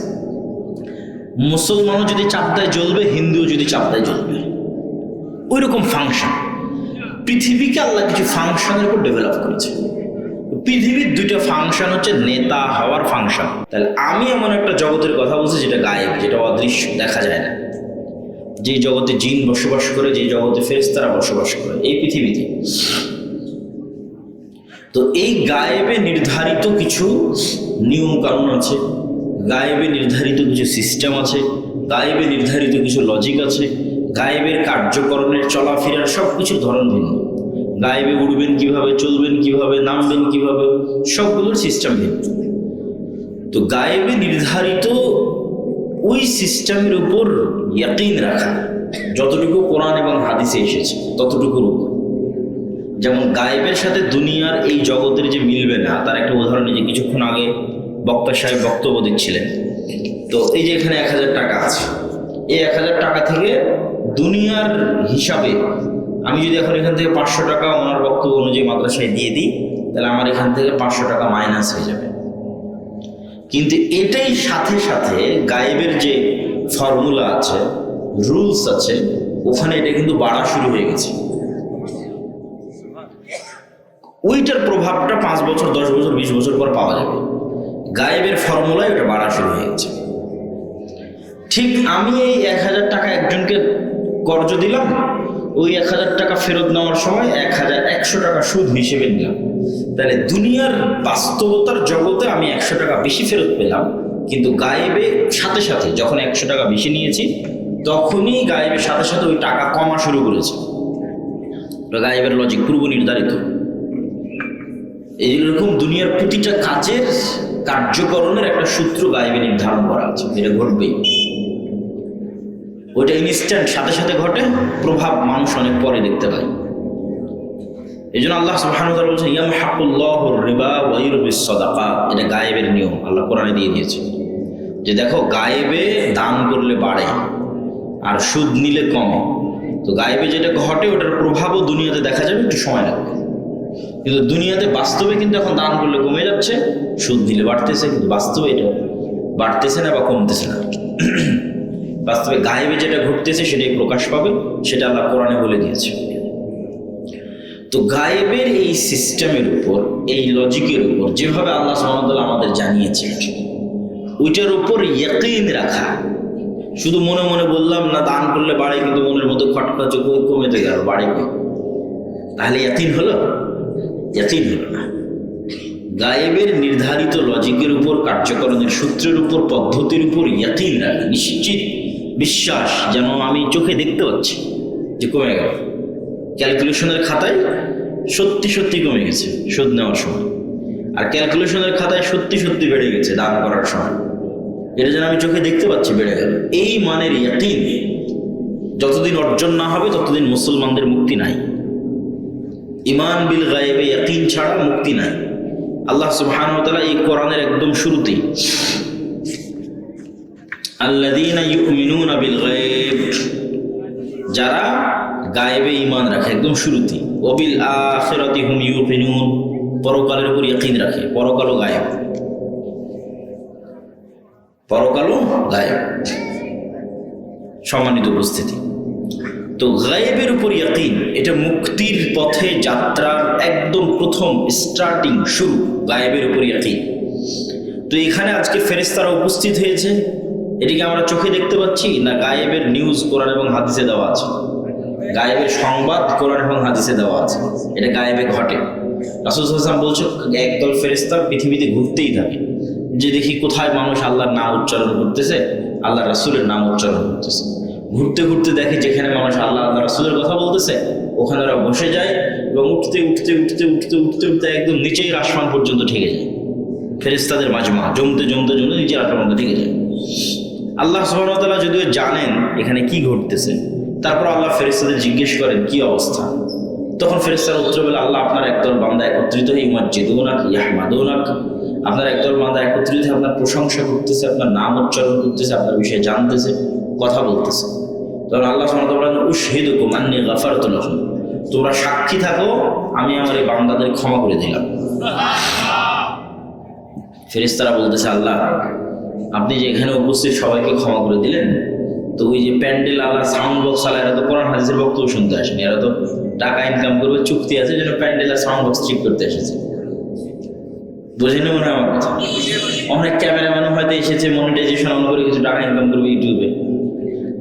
মুসলমানও যদি চাপ দেয় জ্বলবে, হিন্দুও যদি চাপ দেয় জ্বলবে। ওই রকম ফাংশন পৃথিবীকে আল্লাহ কিছু ফাংশনের উপর ডেভেলপ করেছে। পৃথিবীর দুইটা ফাংশন হচ্ছে নেতা হওয়ার ফাংশন। তাহলে আমি এমন একটা জগতের কথা বলছি যেটা গায়েব, যেটা অদৃশ্য, দেখা যায় না, যে জগতে জিন বসবাস করে, যে জগতে ফেরেশতারা বসবাস করে, এই পৃথিবীতে। তো এই গায়েবে নির্ধারিত কিছু নিয়ম কানুন আছে, গায়েবে নির্ধারিত কিছু সিস্টেম আছে, গায়েবে নির্ধারিত কিছু লজিক আছে, গায়েবের কার্যকরণের চলাফেরার সব কিছুর ধরন ভিন্ন। গায়েবে উড়বেন কিভাবে, চলবেন কিভাবে, নামবেন কিভাবে, সবগুলোর সিস্টেম ভিন্ন। তো গায়েবে নির্ধারিত ওই সিস্টেমের উপর ইয়াকিন রাখা, যতটুকু কোরআন এবং হাদিসে এসেছে ততটুকুর উপর। যেমন গায়েবের সাথে দুনিয়ার এই জগতের যে মিলবে না, তার একটা উদাহরণ, যে কিছুক্ষণ আগে বক্তা সাহেব বক্তব্য দিচ্ছিলেন। তো এই যে এখানে 1000 টাকা আছে, এই 1000 টাকা থেকে দুনিয়ার হিসাবে আমি যদি এখন এখান থেকে 500 টাকা ওনার বক্তব্য অনুযায়ী মাদ্রাসায় দিয়ে দিই, তাহলে আমার এখান থেকে 500 টাকা মাইনাস হয়ে যাবে। কিন্তু এটাই সাথে সাথে গায়েবের যে ফর্মুলা আছে, রুলস আছে, ওখানে এটা কিন্তু বাড়া শুরু হয়ে গেছে। ওইটার প্রভাবটা 5 বছর, 10 বছর, 20 বছর পর পাওয়া যাবে। গায়েবের ফর্মুলায় ওটা বাড়া শুরু হয়ে গেছে। ঠিক আমি এই 1000 টাকা একজনকে কর্জ দিলাম, ওই 1000 টাকা ফেরত নেওয়ার সময় 1100 টাকা সুদ হিসেবে নিলাম। তাহলে দুনিয়ার বাস্তবতার জগতে আমি 100 টাকা বেশি ফেরত পেলাম, কিন্তু গায়েবে সাথে সাথে যখন 100 টাকা বেশি নিয়েছি, তখনই গায়েবের সাথে সাথে ওই টাকা কমা শুরু করেছে। গায়েবের লজিক পূর্ব নির্ধারিত। এইরকম দুনিয়ার প্রতিটা কাজের কার্যকরণের একটা সূত্র গায়েবে নির্ধারণ করা আছে, যেটা ঘটবেই। ওইটা ইনস্ট্যান্ট, সাথে সাথে ঘটে, প্রভাব মানুষ অনেক পরে দেখতে পায়। এই জন্য আল্লাহ সুবহানাহু ওয়া তাআলা বলছেন ইয়ামহাকুল্লাহুর রিবা ওয়া ইউরবিস সাদাকাত। এটা গায়েবের নিয়ম, আল্লাহ কোরআনে দিয়ে দিয়েছে যে দেখো, গায়েবে দান করলে বাড়ে আর সুদ নিলে কমে। তো গায়েবে যেটা ঘটে ওটার প্রভাবও দুনিয়াতে দেখা যাবে, একটু সময় লাগবে। কিন্তু দুনিয়াতে বাস্তবে কিন্তু এখন দান করলে কমে যাচ্ছে, সুদ দিলে বাড়তেছে, কিন্তু বাস্তবে এটা বাড়তেছে না বা কমতেছে না। বাস্তবে গায়েবে যেটা ঘটতেছে সেটাই প্রকাশ পাবে, সেটা আল্লাহ কোরআনে বলে দিয়েছে। তো গায়েবের এই সিস্টেমের উপর, এই লজিকের উপর যেভাবে আল্লাহ সুবহানাহু ওয়া তাআলা আমাদের জানিয়েছে, ওইটার উপর ইয়াকিন রাখা। শুধু মনে মনে বললাম না দান করলে বাড়ে, কিন্তু মনের মধ্যে খটখট কমেতে গেল, বাড়ে কি? তাহলে ইয়াকিন হলো? ইয়াকিন হলো না। গায়েবের নির্ধারিত লজিকের উপর, কার্যকরণের সূত্রের উপর, পদ্ধতির উপর ইয়াকিন রাখা, নিশ্চিত বিশ্বাস, যেন আমি চোখে দেখতে পাচ্ছি যে কমে গেল। ক্যালকুলেশনের খাতায় সত্যি সত্যি কমে গেছে সুদ নেওয়ার সময়, আর ক্যালকুলেশনের খাতায় সত্যি সত্যি বেড়ে গেছে দান করার সময়। এটা যেন আমি চোখে দেখতে পাচ্ছি বেড়ে গেল। এই মানের ইয়াকিন যতদিন অর্জন না হবে, ততদিন মুসলমানদের মুক্তি নাই। ঈমান বিল গায়বে ইয়াকিন ছাড়া মুক্তি নাই। আল্লাহ সুবহানাহু ওয়া তাআলা এই কোরআনের একদম শুরুতেই আল্লাযীনা ইউমিনুনা বিল গায়ব, যারা গায়েবে ঈমান রাখে, একদম শুরুতেই। ওয়া বিল আখিরাতি হুম ইউকিনুন, পরকালের উপর ইয়াকিন রাখে, পরকালও গায়েব, পরকালও গায়েব। সম্মানিত উপস্থিতি, তো গায়েবের উপর ইয়াকিন এটা মুক্তির পথে যাত্রার একদম প্রথম স্টার্টিং, শুরু গায়েবের উপর ইয়াকিন। তো এখানে আজকে ফেরেশতারা উপস্থিত হয়েছে, এটিকে আমরা চোখে দেখতে পাচ্ছি না গায়েবের নিউজ কোরআন এবং হাদিসে দেওয়া আছে, গায়েবের সংবাদ কোরআন এবং হাদিসে দেওয়া আছে, এটা গায়েবে ঘটে। রাসূল সাল্লাল্লাহু আলাইহি ওয়াসাল্লাম বলছে একদল ফেরেশতা পৃথিবীতে ঘুরতেই থাকে, যে দেখি কোথায় মানুষ আল্লাহর নাম উচ্চারণ করতেছে, আল্লাহ রাসূলের নাম উচ্চারণ করতেছে। ঘুরতে ঘুরতে দেখে যেখানে মানুষ আল্লাহ আল্লাহ রাসূলের কথা বলতেছে ওখানে ওরা বসে যায় এবং উঠতে উঠতে উঠতে উঠতে উঠতে উঠতে একদম নিচের আসমান পর্যন্ত ঠেকে যায়। ফেরেশতাদের মাজমা জমতে জমতে জমতে নিচের আসমান পর্যন্ত ঠেকে যায়। আল্লাহ সুবহানাহু ওয়া তাআলা যদিও জানেন এখানে কি ঘটতেছে, তারপর আল্লাহ ফেরেশতাদের জিজ্ঞেস করেন কি অবস্থা। তখন ফেরেশতারা উত্তর বলে, আল্লাহ আপনার একদল বান্দা একত্রিত হয়ে ইউমাজ্জিদুনাক ইয়াহমাদুনাক, আপনার একদল বান্দা একত্রিত হয়ে আপনার প্রশংসা করতেছে, আপনার নাম উচ্চারণ করতেছে, আপনার বিষয়ে জানতেছে, কথা বলতেছে। তখন আল্লাহ সুবহানাহু ওয়া তাআলা উশহিদুকুম আন্নী গাফারতু লাহুম, তোমরা সাক্ষী থাকো আমি আমার এই বান্দাদের ক্ষমা করে দিলাম। ফেরেশতারা বলতেছে, আল্লাহ আপনি যে এখানে উপস্থিত সবাইকে ক্ষমা করে দিলেন, তো ওই যে প্যান্ডেল আলা সাউন্ড বক্স আলা এরা তো কোরআন হাদিসের বক্তব্য শুনতে আসেনি, এরা তো টাকা ইনকাম করবে, চুক্তি আছে, যেন প্যান্ডেল আর সাউন্ড বক্স ঠিক করতে এসেছে। বুঝেনি মনে হয় আমার কথা? অনেক ক্যামেরাম্যানও হয়তো এসেছে মনিটাইজেশন অন করে কিছু টাকা ইনকাম করবে ইউটিউবে।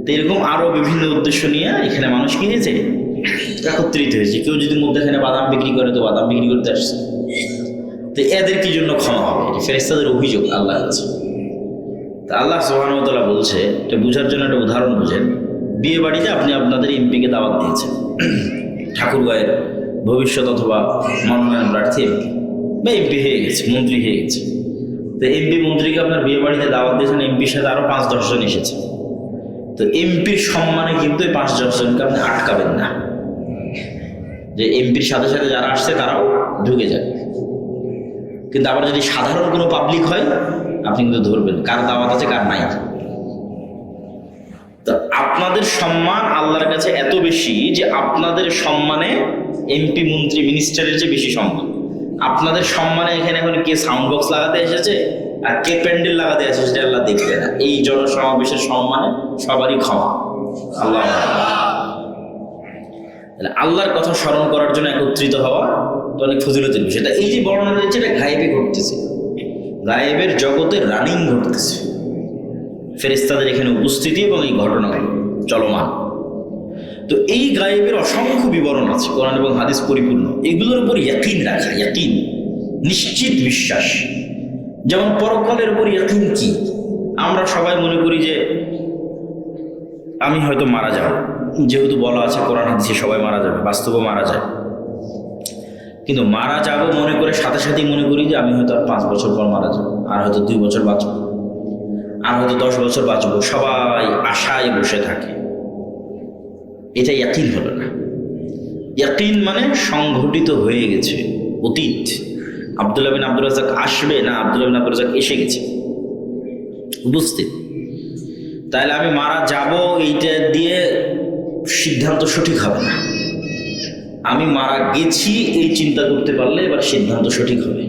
তো এরকম আরো বিভিন্ন উদ্দেশ্য নিয়ে এখানে মানুষ কি হয়েছে, একত্রিত হয়েছে। কেউ যদি মধ্যখানে বাদাম বিক্রি করে তো বাদাম বিক্রি করতে আসছে। তো এদের কি জন্য ক্ষমা হবে? ফেরেশতাদের অভিযোগ আল্লাহর কাছে। তা আল্লাহ সুবহানাহু ওয়া তাআলা বলছে, এটা বোঝার জন্য একটা উদাহরণ বুঝেন। বিয়ে বাড়িতে আপনি আপনাদের এমপিকে দাওয়াত দিয়েছেন, ঠাকুরগাঁয়ের ভবিষ্যৎ অথবা মনোনয়ন প্রার্থী এমপি বা এমপি হয়ে গেছে, মন্ত্রী হয়ে গেছে। তো এমপি মন্ত্রীকে আপনার বিয়ে বাড়িতে দাওয়াত দিয়েছেন, এমপির সাথে আরো 5-10 জন এসেছে। তো এমপির সম্মানে কিন্তু এই 5-10 জনকে আপনি আটকাবেন না, যে এমপির সাথে সাথে যারা আসছে তারাও ঢুকে যাবে। কিন্তু আবার যদি সাধারণ কোনো পাবলিক হয় আপনি কিন্তু ধরবেন কার দাওয়াত আছে কার নাই। তো আপনাদের সম্মান আল্লাহর কাছে এত বেশি যে আপনাদের সম্মানে এমপি মন্ত্রী মিনিস্টারের চেয়ে বেশি সম্মান। আপনাদের সম্মানে এখানে এখন কে সাউন্ড বক্স লাগাতে এসেছে আর কে প্যান্ডেল লাগাতে এসেছে সেটা আল্লাহ দেখবে না। এই জনসমাবেশের সম্মানে সবারই ক্ষমা। আল্লাহ আল্লাহর কথা স্মরণ করার জন্য একত্রিত হওয়া তো অনেক ফজিলতের বিষয়। এই যে বর্ণনা দিয়েছে এটা গায়েবে ঘটতেছে, গায়েবের জগতে রানিং ঘটতেছে, ফেরেশতাদের এখানে উপস্থিতি এবং এই ঘটনাগুলো চলমান। তো এই গায়েবের অসংখ্য বিবরণ আছে, কোরআন এবং হাদিস পরিপূর্ণ। এগুলোর উপর ইয়াকিন রাখা, ইয়াকিন নিশ্চিত বিশ্বাস। যেমন পরকালের উপর ইয়াকিন কি, আমরা সবাই মনে করি যে আমি হয়তো মারা যাব, যেহেতু বলা আছে কোরআন হাদিসে সবাই মারা যাবে, বাস্তবে মারা যায়। কিন্তু মারা যাব মনে করে সাথে সাথেই মনে করি যে আমি হয়তো আর 5 বছর পর মারা যাবো, আর হয়তো 2 বছর বাঁচবো, আর হয়তো 10 বছর বাঁচবো। সবাই আশায় বসে থাকে। এটা ইয়াকিন হলো না। ইয়াকিন মানে সংঘটিত হয়ে গেছে, অতীত। আব্দুল্লাহ বিন আব্দুর রাজ্জাক আসবে না, আব্দুল্লাহ বিন আব্দুর রাজ্জাক এসে গেছে, উপস্থিত। তাহলে আমি মারা যাব এইটা দিয়ে সিদ্ধান্ত সঠিক হবে না। আমি মারা গেছি এই চিন্তা করতে পারলে এবার সিদ্ধান্ত সঠিক হবে।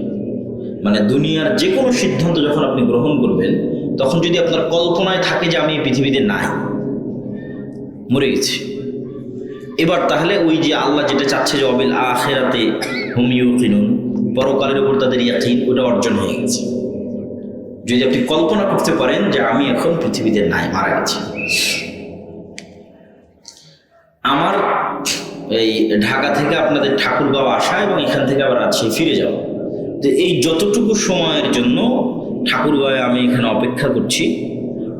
মানে দুনিয়ার যে কোনো সিদ্ধান্ত যখন আপনি গ্রহণ করবেন তখন যদি আপনার কল্পনায় থাকে যে আমি এই পৃথিবীতে নাই, মরে গেছি, এবার তাহলে ওই যে আল্লাহ যেটা চাচ্ছে যে অবিল আখিরাতে হুম ইউকিনুন, পরকালের উপর তাদের ইয়াকিন, ওটা অর্জন হয়ে গেছে। যদি আপনি কল্পনা করতে পারেন যে আমি এখন পৃথিবীতে নাই, মারা গেছি। আমার এই ঢাকা থেকে আপনাদের ঠাকুরগাঁও আসা এবং এখান থেকে আবার রাজশাহী ফিরে যাওয়া, তো এই যতটুকু সময়ের জন্য ঠাকুরগাঁয়ে আমি এখানে অপেক্ষা করছি,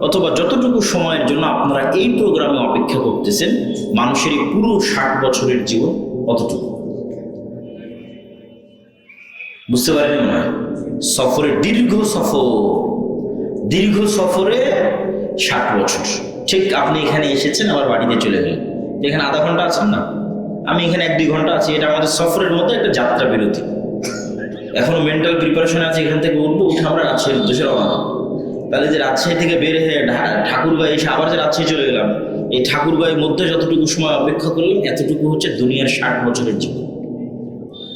অথবা যতটুকু সময়ের জন্য আপনারা এই প্রোগ্রামে অপেক্ষা করতেছেন, মানুষের এই পুরো 60 বছরের জীবন অতটুকু। বুঝতে পারেন মনে হয়? সফরে দীর্ঘ সফরে 60 বছর। ঠিক আপনি এখানে এসেছেন, আবার বাড়িতে চলে গেলেন, এখানে আধা ঘন্টা আছেন না, আমি এখানে 1-2 ঘন্টা আছি। এটা আমাদের সফরের মধ্যে একটা যাত্রা বিরতি। এখনো মেন্টাল প্রিপারেশন আছে, এখান থেকে উঠে আমরা রাজশাহীর উদ্দেশ্যে রওনা দেব। তাহলে যে রাজশাহী থেকে বের হয়ে ঠাকুরগাঁয়ে এসে আবার যে রাজশাহী চলে গেলাম, এই ঠাকুরগাঁয়ের মধ্যে যতটুকু সময় অপেক্ষা করলাম এতটুকু হচ্ছে দুনিয়ার 60 বছরের জীবন।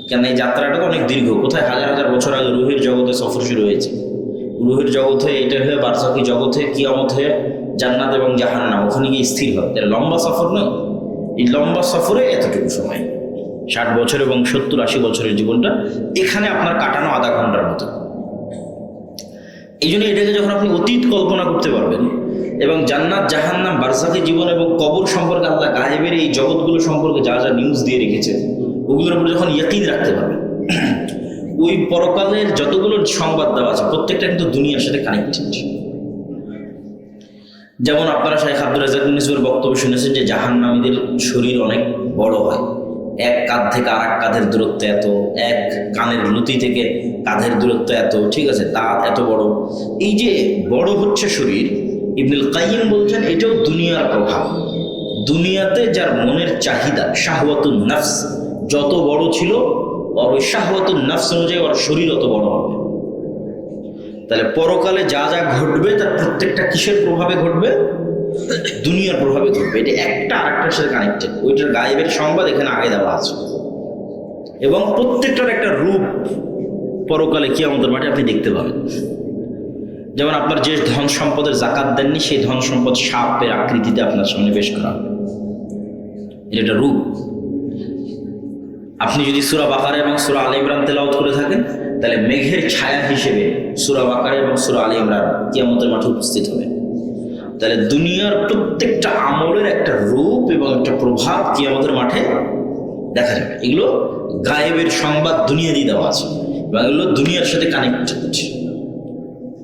কেন এই যাত্রাটা তো অনেক দীর্ঘ, কোথায় হাজার হাজার বছর আগে রুহের জগতে সফর শুরু হয়েছে, রুহের জগতে এটা হয়ে বারজাকি জগতে কিয়ামত হয়ে জান্নাত এবং জাহান্নাম ওখানে গিয়ে স্থির হয়। তাহলে লম্বা সফর নয়, এই লম্বা সফরে এতটুকু সময় 60 বছর এবং 70-80 বছরের জীবনটা এখানে আপনার কাটানো আধা ঘন্টার মতো। এই জন্য এটাকে যখন আপনি অতীত কল্পনা করতে পারবেন এবং জান্নাত জাহান্নাম বারজাকি জীবন এবং কবর সম্পর্কে আল্লাহ গায়েবের এই জগৎগুলো সম্পর্কে যা যা নিউজ দিয়ে রেখেছে ওগুলোর উপরে যখন ইয়াকিন রাখতে পারবেন, ওই পরকালের যতগুলো সংবাদ দেওয়া আছে প্রত্যেকটা কিন্তু দুনিয়ার সাথে কানেক্টেড। যেমন আপনারা শাইখ আব্দুর রাজ্জাক মিসবাহর বক্তব্য শুনেছেন যে জাহান্নামীদের শরীর অনেক বড় হয়, এক কাঁধ থেকে আর এক কাঁধের দূরত্ব এত, এক কানের লুতি থেকে কাঁধের দূরত্ব এত, ঠিক আছে, তা এত বড়। এই যে বড় হচ্ছে শরীর, ইবনুল কাইয়িম বলছেন এটাও দুনিয়ার প্রভাব। দুনিয়াতে যার মনের চাহিদা শাহওয়াতুন নফস যত বড় ছিল, ওর ওই শাহওয়াতুন নফস অনুযায়ী ওর শরীর অত বড় হবে। তাহলে পরকালে যা যা ঘটবে তার প্রত্যেকটা কিসের প্রভাবে ঘটবে? দুনিয়ার প্রভাবে ঘটবে। এটা একটা আরেকটার সাথে কানেক্টেড। ওইটার গায়েবের সংবাদ এখানে আগে দেওয়া আছে এবং প্রত্যেকটার একটা রূপ পরকালে কিয়ামতের মাঠে আপনি দেখতে পাবেন। যেমন আপনার যে ধন সম্পদের জাকাত দেননি সেই ধন সম্পদ সাপের আকৃতিতে আপনার সামনে পেশ করা হবে, এটা একটা রূপ। আপনি যদি সূরা বাকারা এবং সূরা আলে ইমরান তেলাওয়াত করে থাকেন তাহলে মেঘের ছায়া হিসেবে সূরা বাকারা এবং সূরা আলে ইমরান কিয়ামতের মাঠে উপস্থিত হবে। তাহলে দুনিয়ার প্রত্যেকটা আমলের একটা রূপ এবং একটা প্রভাব কিয়ামতের মাঠে দেখা যাবে। এগুলো গায়েবের সংবাদ দুনিয়া দিয়ে দেওয়া আছে এবং এগুলো দুনিয়ার সাথে কানেক্টেড।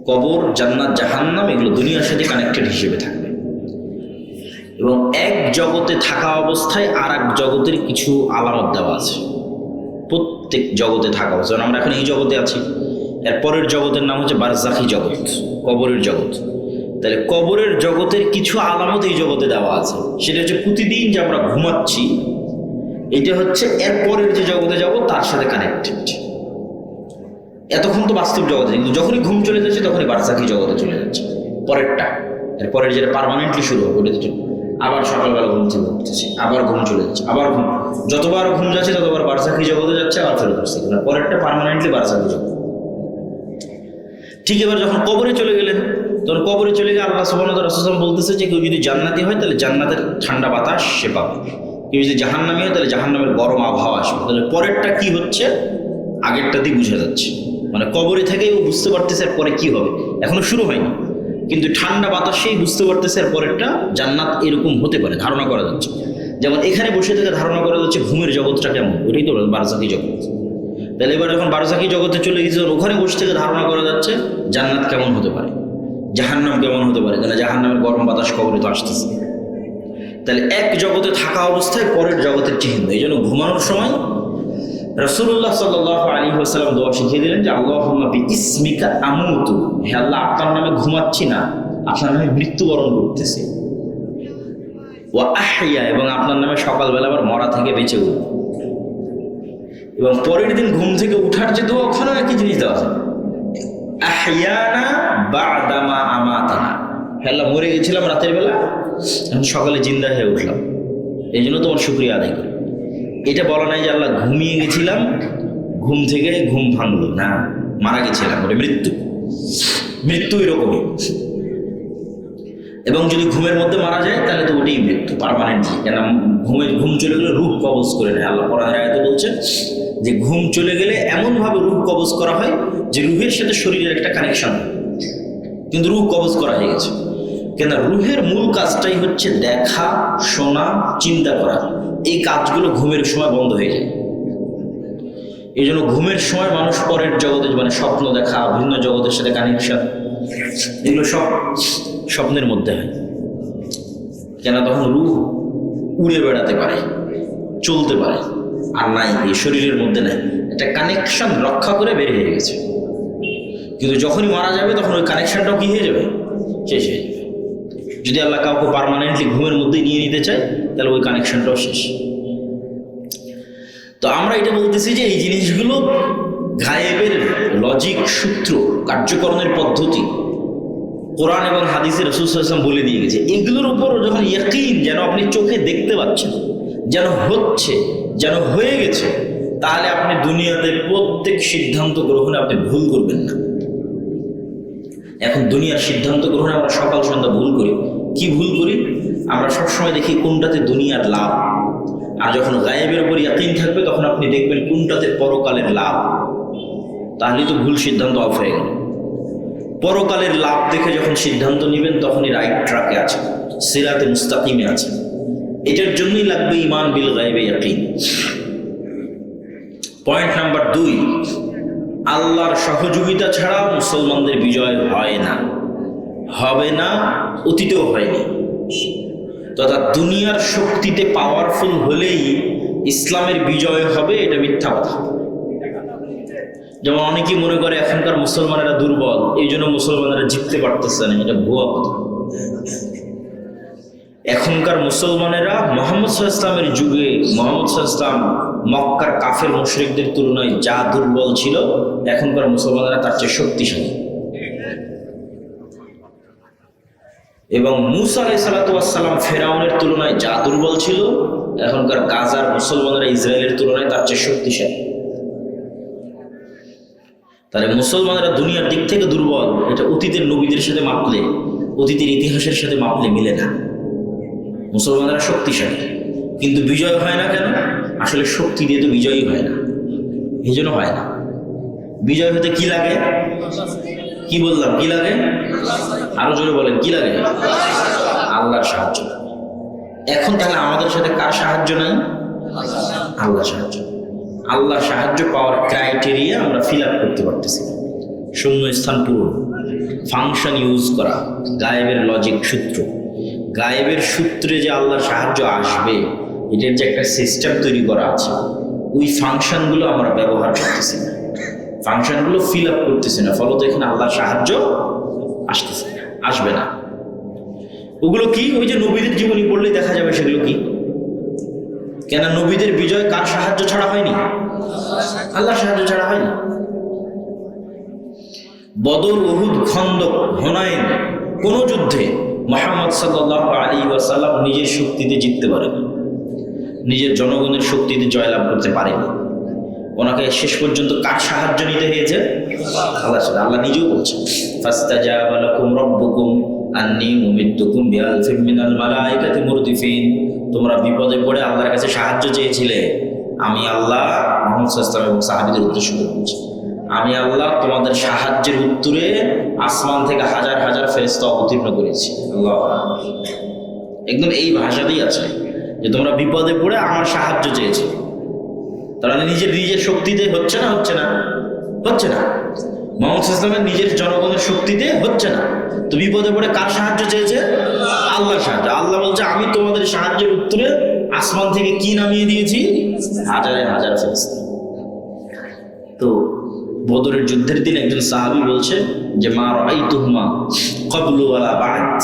কবর, জান্নাত, জাহান্নাম এগুলো দুনিয়ার সাথে কানেক্টেড হিসেবে থাকবে এবং এক জগতে থাকা অবস্থায় আর এক জগতের কিছু আলামত দেওয়া আছে। প্রত্যেক জগতে থাকা অবস্থা, আমরা এখন এই জগতে আছি, এর পরের জগতের নাম হচ্ছে বারজাখি জগৎ, কবরের জগৎ। তাহলে কবরের জগতের কিছু আলামত এই জগতে দেওয়া আছে, সেটা হচ্ছে প্রতিদিন যে আমরা ঘুমাচ্ছি এটা হচ্ছে এর পরের যে জগতে যাব তার সাথে কানেক্টেড। এতক্ষণ তো বাস্তব জগতে, কিন্তু যখনই ঘুম চলে যাচ্ছে তখনই বারজাখি জগতে চলে যাচ্ছে পরেরটা। এর পরের যেটা পার্মানেন্টলি শুরু হবে ওটা চলে, আবার সকালবেলা ঘুম থেকে উঠতেছি, আবার ঘুম চলে যাচ্ছে, আবার ঘুম, যতবার ঘুম যাচ্ছে ততবার বারজাখি জগতে যাচ্ছে, আবার ফেরত আসছে, পরেরটা পার্মানেন্টলি বারজাখি জগৎ। ঠিক এবার যখন কবরে চলে গেলেন, তখন কবরে চলে গিয়ে আল্লাহ সুবহানাহু ওয়া তাআলা রাসূল বলতেছে যে কেউ যদি জান্নাতি হয় তাহলে জান্নাতের ঠান্ডা বাতাস সে পাবে, কেউ যদি জাহান্নামী হয় তাহলে জাহান্নামের গরম আবহাওয়া আসবে। তাহলে পরেরটা কি হচ্ছে আগেরটা দিয়ে বোঝা যাচ্ছে, মানে কবরে থেকেই ও বুঝতে পারতেছে এর পরে কি হবে, এখনো শুরু হয়নি কিন্তু ঠান্ডা বাতাসেই বুঝতে পারতেছে এর পরেরটা জান্নাত এরকম হতে পারে, ধারণা করা যাচ্ছে। যেমন এখানে বসে থেকে ধারণা করা যাচ্ছে ঘুমের জগৎটা কেমন, ওইটাই তো বারজাখি জগৎ। তাহলে এবার যখন বারজাখি জগতে চলে গেছে ওখানে বসে থেকে ধারণা করা যাচ্ছে জান্নাত কেমন হতে পারে, জাহান্নাম কেমন হতে পারে, কেন জাহান্নামের গরম বাতাস কবরে তো আসতেছে। তাহলে এক জগতে থাকা অবস্থায় পরের জগতের চিহ্ন। এই জন্য ঘুমানোর সময় রাসূলুল্লাহ সাল্লাল্লাহু আলাইহি ওয়াসাল্লাম দোয়া শিখিয়ে দিলেন যে আল্লাহুম্মা বিইসমিকা আমুতু, হে আল্লাহ আপনার নামে ঘুমাচ্ছি না, আপনার নামে মৃত্যুবরণ করতেছি, ওয়া আহইয়া, এবং আপনার নামে সকালবেলা আবার মরা থেকে বেঁচে উঠব। এবং পরের দিন ঘুম থেকে উঠার যে দোয়া ওখানে একই জিনিস দেওয়া আছে, আহইয়ানা বা'দামা আমাতানা, হে আল্লাহ মরে গেছিলাম রাতের বেলা, এখন সকালে জিন্দা হয়ে উঠলাম, এই জন্য তোমার শুকরিয়া আদায় করি। এটা বলা নাই যে আল্লাহ ঘুমিয়ে গেছিলাম ঘুম থেকে ঘুম ভাঙলো, না, মারা গেছিলাম, ওটা মৃত্যু। মৃত্যু এরকমই, এবং যদি ঘুমের মধ্যে মারা যায় তাহলে তো ওটাই মৃত্যু পার্মানেন্টলি। কেন ঘুম চলে গেলে রূহ কবজ করে নেয়। আল্লাহ কোরআনের আয়াতে বলছে যে ঘুম চলে গেলে এমনভাবে রূহ কবজ করা হয় যে রূহের সাথে শরীরের একটা কানেকশন হয়, কিন্তু রূহ কবজ করা হয়ে গেছে। কেন রূহের মূল কাজটাই হচ্ছে দেখা, শোনা, চিন্তা করা। এই কাজগুলো ঘুমের সময় বন্ধ হয়ে যায়। এই জন্য ঘুমের সময় মানুষ পরের জগতে, মানে স্বপ্ন দেখা, ভিন্ন জগতের সাথে কানেকশন, এগুলো সব স্বপ্নের মধ্যে হয়। কেন তখন রূহ উড়ে বেড়াতে পারে, চলতে পারে, আর নাই, এই শরীরের মধ্যে নাই, একটা কানেকশন রক্ষা করে বের হয়ে গেছে। কিন্তু যখনই মারা যাবে তখন ওই কানেকশনটাও কি হয়ে যাবে, শেষ হয়ে যাবে। যদি আল্লাহ কাউকে পার্মানেন্টলি ঘুমের মধ্যে নিয়ে নিতে চায় তাহলে ওই কানেকশনটাও শেষ। তো আমরা এটা বলতেছি যে এই জিনিসগুলো গায়েবের লজিক, সূত্র, কার্যকরণের পদ্ধতি কোরআন এবং হাদিসে রাসূল সাল্লাল্লাহু আলাইহি ওয়াসাল্লাম বলে দিয়ে গেছে। এগুলোর উপর যখন ইয়াকিন, যেন আপনি চোখে দেখতে পাচ্ছেন, যেন হচ্ছে, যেন হয়ে গেছে, তাহলে আপনি দুনিয়াতে প্রত্যেক সিদ্ধান্ত গ্রহণে আপনি ভুল করবেন না। এখন দুনিয়ার সিদ্ধান্ত গ্রহণে আমরা সকাল সন্ধ্যা ভুল করি। কি ভুল করি? আমরা সবসময় দেখি কোনটাতে দুনিয়ার লাভ, আর যখন গায়েবের উপর ইয়াকিন থাকবে তখন আপনি দেখবেন কোনটাতে পরকালের লাভ। তাহলে তো ভুল সিদ্ধান্ত অফ হয়ে গেল। পরকালের লাভ দেখে যখন সিদ্ধান্ত নেবেন তখনই রাইট ট্র্যাকে আছে, সিরাতে মুস্তাকিমে আছে। এটার জন্যই লাগবে ঈমান বিল গায়বে ইয়াকিন। পয়েন্ট নাম্বার 2, আল্লাহর সহযোগিতা ছাড়া মুসলমানদের বিজয় হয় না, হবে না, অতীতেও হয়নি। তথা দুনিয়ার শক্তিতে পাওয়ারফুল হলেই ইসলামের বিজয় হবে, এটা মিথ্যা কথা। যেমন অনেকেই মনে করে এখনকার মুসলমানেরা দুর্বল, এই জন্য মুসলমানেরা জিততে পারতেছে না, এটা ভুয়া কথা। এখনকার মুসলমানেরা মুহাম্মদ সাল্লাল্লাহু আলাইহি ওয়াসাল্লামের যুগে মুহাম্মদ সাল্লাল্লাহু আলাইহি ওয়াসাল্লাম মক্কার কাফের মুশরিকদের তুলনায় যা দুর্বল ছিল, এখনকার মুসলমানেরা তার চেয়ে শক্তিশালী। এবং মূসা আলাইহিস সালাতু ওয়াস সালাম ফেরাউনের তুলনায় যা দুর্বল ছিল, এখনকার গাজার মুসলমানেরা ইসরায়েলের তুলনায় তার চেয়ে শক্তিশালী। তাহলে মুসলমানেরা দুনিয়ার দিক থেকে দুর্বল, এটা অতীতের নবীদের সাথে মাপলে, অতীতের ইতিহাসের সাথে মাপলে মিলে না। মুসলমানেরা শক্তিশালী, কিন্তু বিজয় হয় না কেন? আসলে শক্তি দিয়ে তো বিজয়ই হয় না, এই জন্য হয় না। বিজয় হতে কি লাগে? কি বললাম? কি লাগে? আরো জোরে বলেন, কি লাগে? আল্লাহর সাহায্য। এখন তাহলে আমাদের সাথে কার সাহায্য নাই? আল্লাহর সাহায্য। আল্লাহর সাহায্য পাওয়ার ক্রাইটেরিয়া আমরা ফিল আপ করতে পারতেছি। শূন্য স্থান পূরণ, ফাংশন ইউজ করা, গায়েবের লজিক সূত্র, গায়েবের সূত্রে যে আল্লাহর সাহায্য আসবে, এটার যে একটা সিস্টেম তৈরি করা আছে, ওই ফাংশনগুলো আমরা ব্যবহার করতেছি না, ফাংশনগুলো ফিল আপ করতেছি না, ফলত এখানে আল্লাহর সাহায্য আসতেছে না, আসবে না। ওগুলো কি? ওই যে নবীদের জীবনী পড়লেই দেখা যাবে সেগুলো কি। কেন নবীদের বিজয় কার সাহায্য ছাড়া হয়নি? আল্লাহর সাহায্য ছাড়া হয়নি। বদর, উহুদ, খন্দক, হুনাইন, কোন যুদ্ধে মুহাম্মদ সাল্লাল্লাহু আলাইহি ওয়াসাল্লাম নিজের শক্তিতে জিততে পারেনি, নিজের জনগণের শক্তিতে জয়লাভ করতে পারেনি। ওনাকে শেষ পর্যন্ত কার সাহায্য নিতে হয়েছে? আল্লাহর সাথে। আল্লাহ নিজেও বলছেন, ফাস্তাজাবা লাকুম রাব্বুকুম আন্নী মুমিদ্দুকুম বিআলফিন মিনাল মালাইকাতি মুরদিফিন। তোমরা বিপদে পড়ে আল্লাহর কাছে সাহায্য চেয়েছিলে, আমি আল্লাহ মুহাম্মদ সাল্লাল্লাহু আলাইহি ওয়াসাল্লাম এবং সাহাবীদের উদ্দেশ্য করে বলছি, আমি আল্লাহ তোমাদের সাহায্যের উত্তরে আসমান থেকে হাজার হাজার ফেরেশতা অবতীর্ণ করেছি। আল্লাহ একদম এই ভাষাতেই আছে যে তোমরা বিপদে পড়ে আমার সাহায্য চেয়েছো। তাহলে নিজের শক্তিতে হচ্ছে না, হচ্ছে না, হচ্ছে না। মুহাম্মদ সাল্লাল্লাহু আলাইহি ওয়াসাল্লামের নিজের জনগণের শক্তিতে হচ্ছে না, তো বিপদে পড়ে কার সাহায্য চেয়েছে? আল্লাহর সাহায্য। আল্লাহ বলছে, আমি তোমাদের সাহায্যের উত্তরে আসমান থেকে কি নামিয়ে দিয়েছি? হাজারে হাজার ফেরেশতা। তো বদরের যুদ্ধের দিন একজন সাহাবী বলছে যে, মা রাআইতুহুমা ক্বাবলু ওয়ালা বা'দ।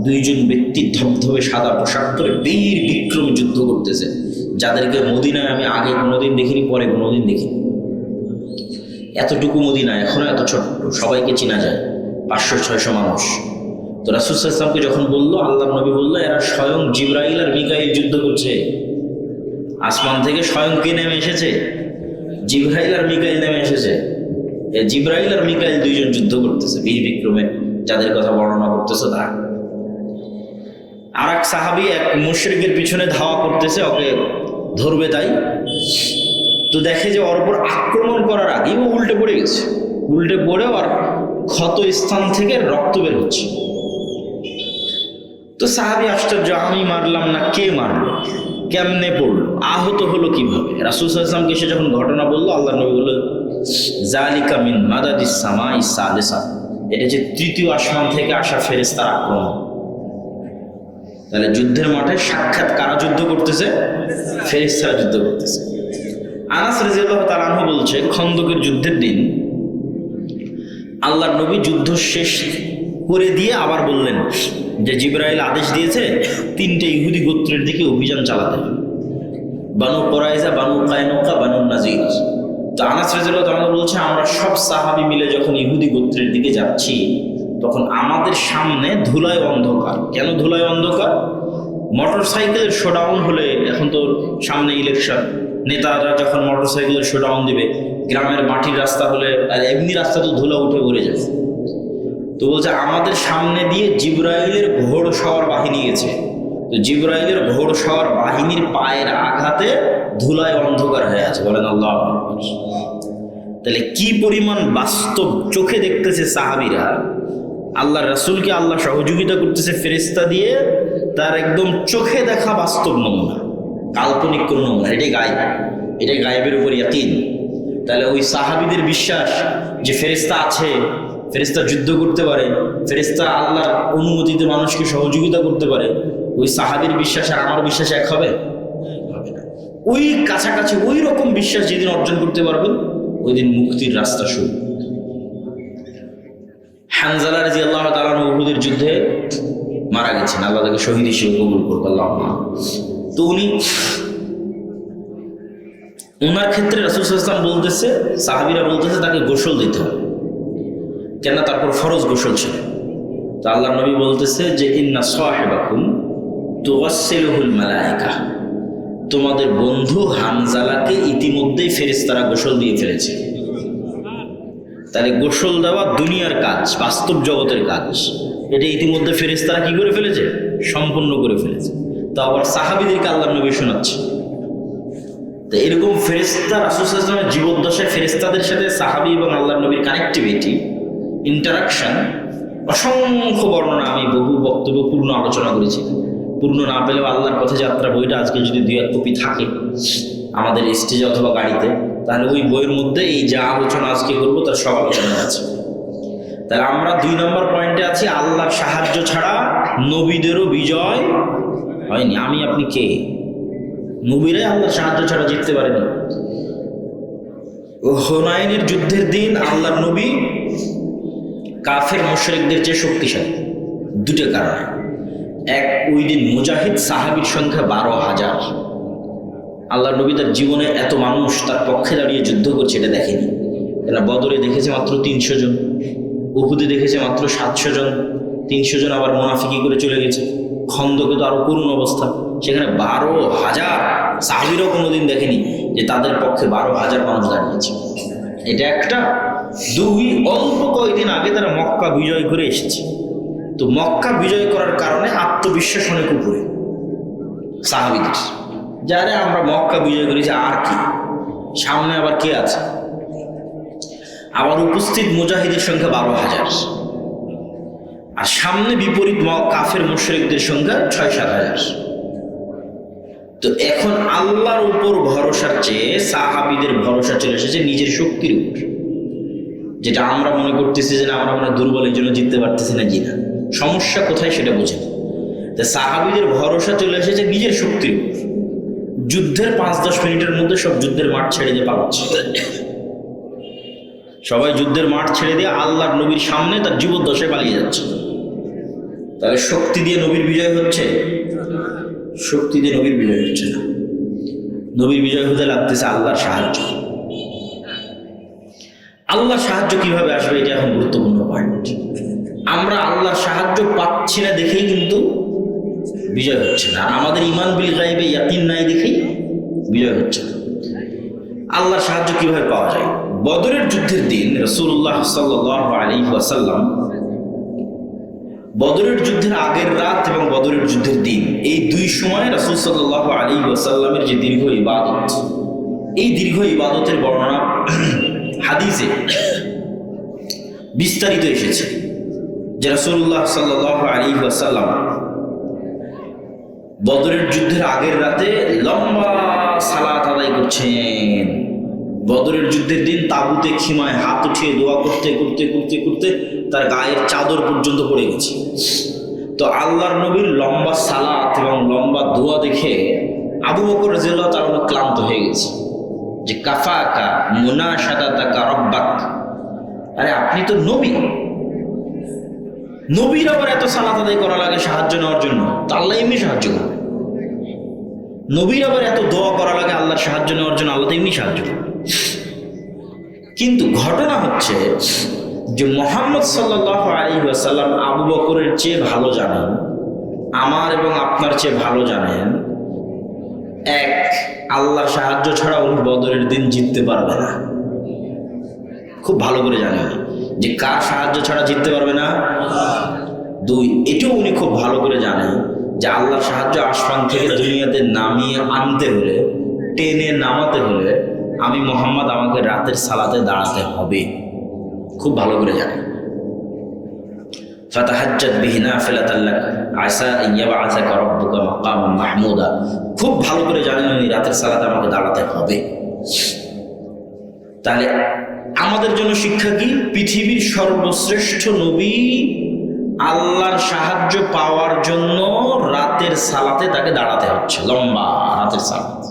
দুইজন ব্যক্তি ধবধবে সাদা পোশাক পরে বীর বিক্রম যুদ্ধ করতেছে, যাদেরকে মদিনায় আমি আগে কোনোদিন দেখিনি, পরে কোনোদিন দেখিনি। এতটুকু মদিনা, এখনো এত ছোট্ট, সবাইকে চেনা যায়, 500-600 মানুষ। তো রাসূল সাল্লাল্লাহু আলাইহি ওয়াসাল্লামকে যখন বললো, আল্লাহর নবী বললো, এরা স্বয়ং জিবরাইল আর মিকাইল যুদ্ধ করছে। আসমান থেকে স্বয়ং কে নেমে এসেছে? জিবরাইল আর মিকাইল নেমে এসেছে। জিবরাইল আর মিকাইল দুইজন যুদ্ধ করতেছে বীর বিক্রমে, যাদের কথা বর্ণনা করতেছে তারা। আর এক সাহাবী এক মুশরিকের পিছনে ধাওয়া করতেছে, ওকে ধরবে তাই। তো দেখে যে ওর উপর আক্রমণ করার আগেই ও উল্টে পড়ে গেছে, উল্টে পড়ে আর ক্ষত স্থান থেকে রক্ত বের হচ্ছে। তো সাহাবী আশ্চর্য, আমি মারলাম না, কে মারলো, কেমনে পড়লো, আহত হলো কিভাবে? রাসূল সাল্লাল্লাহু আলাইহি ওয়াসাল্লামকে এসে যখন ঘটনা বললো, আল্লাহর নবী বলল, যালিকা মিন মাদাদিস সামাই সালিসা। এটা যে তৃতীয় আসমান থেকে আসা ফেরেশতার আক্রমণ। তাহলে যুদ্ধের মাঠে সাক্ষাৎ কারা যুদ্ধ করতেছে? ফেরেশতারা যুদ্ধ করতেছে। আনাস রাদিয়াল্লাহু তাআলা আনহু বলছে, খন্দকের যুদ্ধের দিন আল্লাহর নবী যুদ্ধ শেষ করে দিয়ে আবার বললেন যে, জিবরাইল আদেশ দিয়েছে 3টে ইহুদি গোত্রের দিকে অভিযান চালাতে, বানু কুরাইজা, বানু কায়নুকা, বানু নাজির। তো আনাস রাদিয়াল্লাহু তাআলা বলছে, আমরা সব সাহাবী মিলে যখন ইহুদি গোত্রের দিকে যাচ্ছি, তখন আমাদের সামনে ধুলায় অন্ধকার। কেন ধুলায় অন্ধকার? মোটর সাইকেলের শোডাউন হলে, এখন তো সামনে ইলেকশন, নেতারা যখন মোটরসাইকেলের শোডাউন দিবে, গ্রামের মাটির রাস্তা হলে আর এমনি রাস্তা তো ধুলা উঠে ভরে যায়। তো বলছে আমাদের সামনে দিয়ে জিবরাইলের ঘোড় সওয়ার বাহিনী গেছে, তো জিবরাইলের ঘোড় সওয়ার বাহিনীর পায়ের আঘাতে ধুলায় অন্ধকার হয়ে আছে। বলেন আল্লাহু আকবার। তাহলে কি পরিমাণ বাস্তব চোখে দেখতেছে সাহাবীরা, আল্লাহ রাসূলকে আল্লাহ সহযোগিতা করতেছে ফেরেশতা দিয়ে, তার একদম চোখে দেখা বাস্তব নমুনা, কাল্পনিক কোন নমুনা। এটাই গায়েব, এটাই গায়েবের উপর ইয়াকিন। তাহলে ওই সাহাবীদের বিশ্বাস যে ফেরেশতা আছে, ফেরেশতা যুদ্ধ করতে পারে, ফেরেশতা আল্লাহর অনুমতিতে মানুষকে সহযোগিতা করতে পারে, ওই সাহাবীর বিশ্বাস আর আমার বিশ্বাস এক হবে? হবে না। ওই কাছাকাছি ওই রকম বিশ্বাস যেদিন অর্জন করতে পারবেন, ওই দিন মুক্তির রাস্তা শুরু। হানজালা রাদিয়াল্লাহু তাআলা উহুদের যুদ্ধে মারা গেছেন, আল্লাহ তাকে শহীদ হিসেবে কবুল করুক আল্লাহুম্মা। তো ওনার ক্ষেত্রে রাসূল সাল্লাল্লাহু আলাইহি ওয়াসাল্লাম বলতেছে, সাহাবীরা বলতেছে তাকে গোসল দিতে হবে, কেন? তারপর ফরজ গোসল ছিল। তো আল্লাহ নবী বলতেছে যে ইন্না সাহিবাকুম তুগাসসিলুহুল মালায়েকা, তোমাদের বন্ধু হানজালাকে ইতিমধ্যেই ফেরেশতারা গোসল দিয়ে ফেলেছে। তাহলে গোসল দেওয়া দুনিয়ার কাজ, বাস্তব জগতের কাজ, এটা ইতিমধ্যে ফেরেশতারা কি করে ফেলেছে? সম্পূর্ণ করে ফেলেছে। তো আবার সাহাবীদেরকে আল্লাহ নবী শোনাচ্ছে। তো এরকম ফেরেশতা রাসূল সাল্লাল্লাহু আলাইহি ওয়াসাল্লামের জীবদ্দশায় ফেরেশতাদের সাথে সাহাবী এবং আল্লাহ নবীর কানেক্টিভিটি, ইন্টারাকশন, অসংখ্য বর্ণনা, আমি বহু বক্তব্য পূর্ণ আলোচনা করেছি। পূর্ণ না পেলেও আল্লাহর পথে যাত্রা বইটা আজকে যদি 2-1 কপি থাকে আমাদের স্টেজে অথবা গাড়িতে, তাহলে ওই বইয়ের মধ্যে এই যা আলোচনা আজকে করবো তার সব আলোচনা আছে। তাহলে আমরা 2 নম্বর পয়েন্টে আছি, আল্লাহর সাহায্য ছাড়া নবীদেরও বিজয় হয়নি। আমি আপনি কে? নবীরাই আল্লাহর সাহায্য ছাড়া জিততে পারেনি। হুনাইনের যুদ্ধের দিন আল্লাহর নবী কাফের মুশরিকদের চেয়ে শক্তিশালী, 2টা কারণে। এক, ওই দিন মুজাহিদ সাহাবীর সংখ্যা 12,000। আল্লাহ নবী তার জীবনে এত মানুষ তার পক্ষে দাঁড়িয়ে যুদ্ধ করছে এটা দেখেনি। কেন? বদরে দেখেছে মাত্র 300 জন, উহুদে দেখেছে মাত্র 700 জন, 300 জন আবার মুনাফিকি করে চলে গেছে, খন্দকে তো আরো করুণ অবস্থা, সেখানে 12,000 সাহাবীরাও কোনোদিন দেখেনি যে তাদের পক্ষে 12,000 মানুষ দাঁড়িয়েছে। এটা একটা। 2, অল্প কয়েকদিন আগে তারা মক্কা বিজয় করে এসেছে। তো মক্কা বিজয় করার কারণে আত্মবিশ্বাস অনেক উপরে সাহাবীদের, যারা আমরা মক্কা বিজয় করেছি আর কি, সামনে আবার কে আছে? আবার উপস্থিত মুজাহিদের সংখ্যা 12,000, আর সামনে বিপরীত কাফের মুশরিকদের সংখ্যা 6-7,000। তো এখন আল্লাহর উপর ভরসার চেয়ে সাহাবীদের ভরসা চলে এসেছে নিজের শক্তির উপর, যেটা আমরা মনে করতেছি যে আমরা মনে দুর্বলের জন্য জিততে পারতেছি না। জি না, সমস্যা কোথায় সেটা বুঝেন। তো সাহাবীদের ভরসা চলে এসেছে নিজের শক্তির উপর। যুদ্ধের 5-10 মিনিটের মধ্যে সব যুদ্ধের মাঠ ছেড়ে দিয়ে পালাচ্ছে, সবাই যুদ্ধের মাঠ ছেড়ে দিয়ে আল্লাহর নবীর সামনে তার জীবদ্দশায় পালিয়ে যাচ্ছে। তাহলে শক্তি দিয়ে নবীর বিজয় হচ্ছে? শক্তি দিয়ে নবীর বিজয় হচ্ছে না। নবীর বিজয় হতে লাগতেছে আল্লাহর সাহায্য। আল্লাহর সাহায্য কিভাবে আসবে এটা এখন গুরুত্বপূর্ণ পয়েন্ট। আমরা আল্লাহর সাহায্য পাচ্ছি না দেখেই কিন্তু বিজয় হচ্ছে না, আমাদের ঈমান বিল গায়বে ইয়াকিন নাই দেখেই বিজয় হচ্ছে না। আল্লাহর সাহায্য কিভাবে পাওয়া যায়? বদরের যুদ্ধের দিন রাসূলুল্লাহ সাল্লাল্লাহু আলাইহি ওয়াসাল্লাম বদরের যুদ্ধের আগের রাত এবং বদরের যুদ্ধের দিন, এই 2 সময় রাসূল সাল্লাল্লাহু আলাইহি ওয়াসাল্লামের যে দীর্ঘ ইবাদত, এই দীর্ঘ ইবাদতের বর্ণনা হাদিসে বিস্তারিত এসেছে যে রাসূলুল্লাহ সাল্লাল্লাহু আলাইহি ওয়াসাল্লাম বদরের যুদ্ধের আগের রাতে লম্বা সালাত আদায় করছেন। বদরের যুদ্ধের দিন তাবুতে খিমায় হাত উঠিয়ে দোয়া করতে করতে করতে করতে তার গায়ের চাদর পর্যন্ত পড়ে গেছে। তো আল্লাহর নবীর লম্বা সালাত এবং লম্বা দোয়া দেখে আবু বকর রাদিয়াল্লাহু তাআলা ক্লান্ত হয়ে গেছে, যে কাফাকা মুনাশাদাতাকা রাব্বাক, আরে আপনি তো নবী, নবীর আবার এত সালাত আদায় করা লাগে সাহায্য নেওয়ার জন্য? তা আল্লাহ এমনি সাহায্য করবে। নবীর আবার এত দোয়া করা লাগে আল্লাহর সাহায্য নেওয়ার জন্য? আল্লাহ তো এমনি সাহায্য করবে। কিন্তু ঘটনা হচ্ছে যে মুহাম্মদ সাল্লাল্লাহু আলাইহি ওয়াসাল্লাম আবু বকরের চেয়ে ভালো জানেন, আমার এবং আপনার চেয়ে ভালো জানেন এক, আল্লাহর সাহায্য ছাড়া উনি বদরের দিন জিততে পারবে না। খুব ভালো করে জানেন যে কার সাহায্য ছাড়া জিততে পারবে না। দুই, এটাও উনি খুব ভালো করে জানেন যে আল্লাহর সাহায্য আসমান থেকে দুনিয়াতে নামিয়ে আনতে হলে, টেনে নামাতে হলে আমি মোহাম্মদ আমাকে রাতের সালাতে দাঁড়াতে হবে। খুব ভালো করে জানেন। ফাতাহাজ্জাত বিহি নাফিলাতান লাক আসা আন ইয়াবআসাকা রাব্বুকা মাকামান মাহমুদা। খুব ভালো করে জানেন উনি রাতের সালাতে আমাকে দাঁড়াতে হবে। তাহলে আমাদের জন্য শিক্ষা কি? পৃথিবীর সর্বশ্রেষ্ঠ নবী আল্লাহর সাহায্য পাওয়ার জন্য রাতের সালাতে তাকে দাঁড়াতে হচ্ছে, লম্বা রাতের সালাত।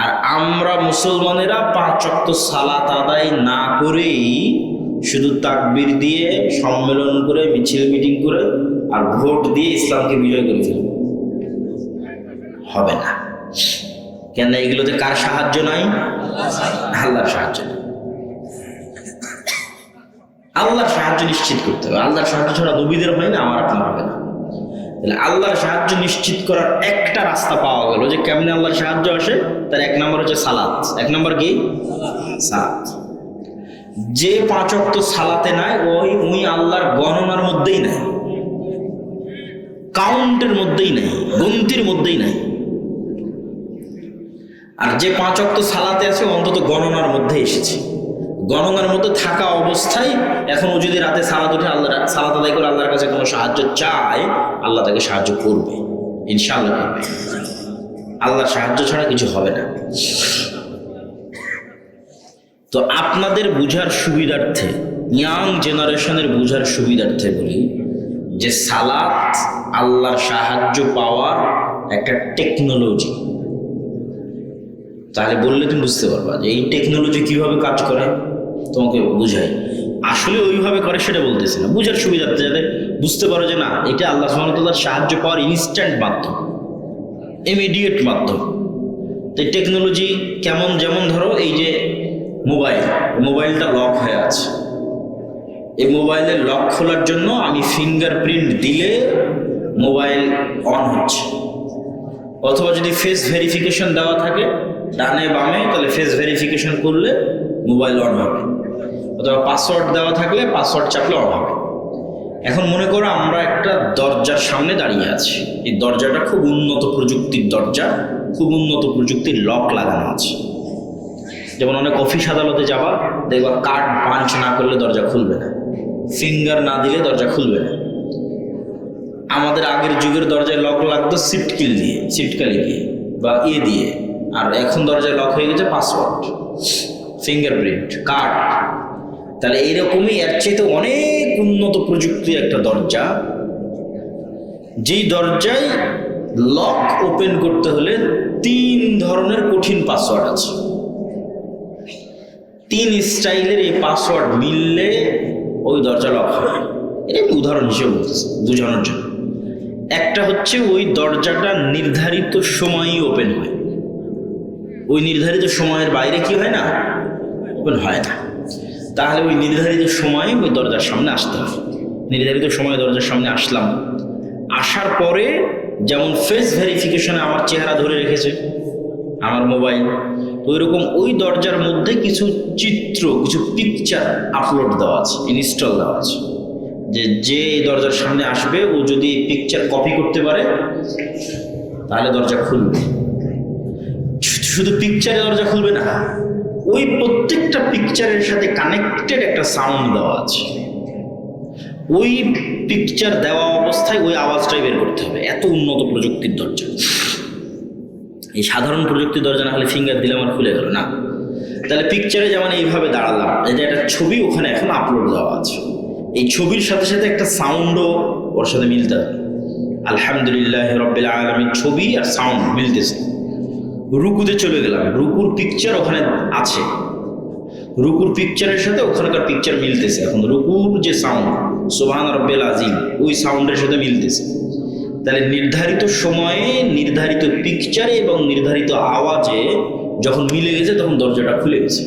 আর আমরা মুসলমানেরা 5 ওয়াক্ত সালাত আদায় না করেই শুধু তাকবীর দিয়ে, সম্মেলন করে, মিছিল মিটিং করে আর ভোট দিয়ে ইসলামকে বিজয় করে ফেলব, হবে না। কেন? এগুলোতে কার সাহায্য নাই? আল্লাহর সাহায্য নাই। আল্লাহর সাহায্য নিশ্চিত করতে হবে। আল্লাহর সাহায্য ছাড়া নবীদের হয় না, আমার আপনার হবে না। তাহলে আল্লাহর সাহায্য নিশ্চিত করার একটা রাস্তা পাওয়া গেল যে কেমনে আল্লাহর সাহায্য আসে। তার 1 নম্বর হচ্ছে সালাত। 1 নম্বর কি? সালাত। যে 5 ওয়াক্ত সালাতে নাই ওই আল্লাহর গণনার মধ্যেই নাই, কাউন্টের মধ্যেই নাই, গন্তির মধ্যেই নাই। আর যে 5 ওয়াক্ত সালাতে আছে অন্তত গণনার মধ্যে এসেছে। গণনার মধ্যে থাকা অবস্থায় এখন ও যদি রাতে সালাত উঠে আল্লাহ সালাত আদায় করে আল্লাহর কাছে কোনো সাহায্য চায়, আল্লাহ তাকে সাহায্য করবে, ইনশাআল্লাহ করবে। আল্লাহর সাহায্য ছাড়া কিছু হবে না। তো আপনাদের বুঝার সুবিধার্থে, ইয়াং জেনারেশনের বুঝার সুবিধার্থে বলি যে সালাত আল্লাহর সাহায্য পাওয়ার একটা টেকনোলজি। তাহলে বললে তুমি বুঝতে পারবা যে এই টেকনোলজি কিভাবে কাজ করে। তোমাকে বুঝাই, আসলে ওইভাবে করে সেটা বলতেছি না, বুঝার সুবিধার্থে, যাতে বুঝতে পারো যে না, এটা আল্লাহ সুবহানাহু ওয়া তাআলার সাহায্য পাওয়ার ইনস্ট্যান্ট মাধ্যম, ইমিডিয়েট মাধ্যম। তো টেকনোলজি কেমন? যেমন ধরো এই যে মোবাইলটা লক হয়ে আছে, এই মোবাইলের লক খোলার জন্য আমি ফিঙ্গারপ্রিন্ট দিলে মোবাইল অন হচ্ছে, অথবা যদি ফেস ভেরিফিকেশন দেওয়া থাকে ডানে বামে, তাহলে ফেস ভেরিফিকেশন করলে মোবাইল অন হবে, অথবা পাসওয়ার্ড দেওয়া থাকলে পাসওয়ার্ড চাপলে অন হবে। এখন মনে করো আমরা একটা দরজার সামনে দাঁড়িয়ে আছি, এই দরজাটা খুব উন্নত প্রযুক্তির দরজা, খুব উন্নত প্রযুক্তির লক লাগানো আছে। যেমন অনেক অফিস আদালতে যাবা, দেখবা কার্ড পাঞ্চ না করলে দরজা খুলবে না, ফিঙ্গার না দিলে দরজা খুলবে না। আমাদের আগের যুগের দরজায় লক লাগতো সিটকালি দিয়ে বা দিয়ে, আর এখন দরজায় লক হয়ে গেছে পাসওয়ার্ড, ফিঙ্গারপ্রিন্ট, কার্ড। তাহলে এইরকমই এর চাইতে অনেক উন্নত প্রযুক্তির একটা দরজা, যেই দরজায় লক ওপেন করতে হলে 3 ধরনের কঠিন পাসওয়ার্ড আছে। 3 স্টাইলের এই পাসওয়ার্ড মিললে ওই দরজা লক হয়। এটা আমি উদাহরণ হিসেবে বলতেছি বোঝানোর জন্য। একটা হচ্ছে ওই দরজাটা নির্ধারিত সময়ই ওপেন হয়, ওই নির্ধারিত সময়ের বাইরে কি হয় না, ওপেন হয় না। তাহলে ওই নির্ধারিত সময়ে ওই দরজার সামনে আসতে হবে। নির্ধারিত সময়ে দরজার সামনে আসলাম, আসার পরে যেমন ফেস ভেরিফিকেশনে আমার চেহারা ধরে রেখেছে আমার মোবাইল, ওই রকম ওই দরজার মধ্যে কিছু চিত্র, কিছু পিকচার আপলোড দেওয়া আছে, ইনস্টল দেওয়া আছে, যে এই দরজার সামনে আসবে ও যদি এই পিকচার কপি করতে পারে তাহলে দরজা খুলবে। শুধু পিকচারে দরজা খুলবে না, ওই প্রত্যেকটা পিকচারের সাথে কানেক্টেড একটা সাউন্ড দেওয়া আছে। ওই পিকচার দেওয়া অবস্থায় ওই আওয়াজটাই বের করতে হবে। এত উন্নত প্রযুক্তির দরজা। এই সাধারণ প্রযুক্তির দরজা না হলে ফিঙ্গার দিলে আমার খুলে গেল না। তাহলে পিকচারে যেমন এইভাবে দাঁড়ালাম, এই যে একটা ছবি ওখানে এখন আপলোড দেওয়া আছে, এই ছবির সাথে সাথে একটা সাউন্ডও ওর সাথে মিলতে হবে। আলহামদুলিল্লাহ রাব্বিল আলামিন, ছবি আর সাউন্ড মিলতেছে। রুকুতে চলে গেলাম, রুকুর পিকচার ওখানে আছে, রুকুর পিকচারের সাথে ওখানকার পিকচার মিলতেছে। এখন রুকুর যে সাউন্ড সুবহান রাব্বিল আযীম, ওই সাউন্ডের সাথে মিলতেছে। তাহলে নির্ধারিত সময়ে নির্ধারিত পিকচারে এবং নির্ধারিত আওয়াজে যখন মিলে গেছে তখন দরজাটা খুলে গেছে।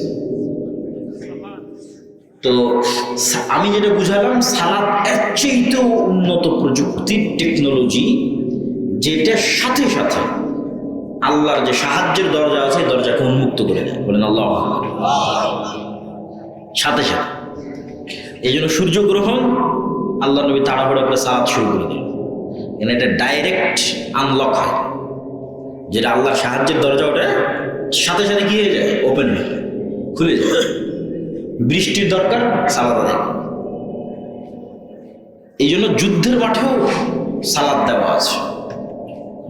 তো আমি যেটা বুঝালাম, সালাত এর চেয়েও উন্নত প্রযুক্তির টেকনোলজি, যেটার সাথে সাথে আল্লাহর যে সাহায্যের দরজা আছে এই দরজাকে উন্মুক্ত করে দেয়। বলেন আল্লাহ। সাথে সাথে এই জন্য সূর্যগ্রহণ আল্লাহ নবী তাড়াহুড়ো করে সালাত শুরু করে দিল। এটা ডাইরেক্ট আনলক হয়, যেটা আল্লাহর সাহায্যের দরজা ওটা সাথে সাথে কি হয়ে যায়, ওপেন হয়ে যায়, খুলে যায়। বৃষ্টির দরকার, সালাত আদায়। এই জন্য যুদ্ধের মাঠেও সালাত দেওয়া আছে।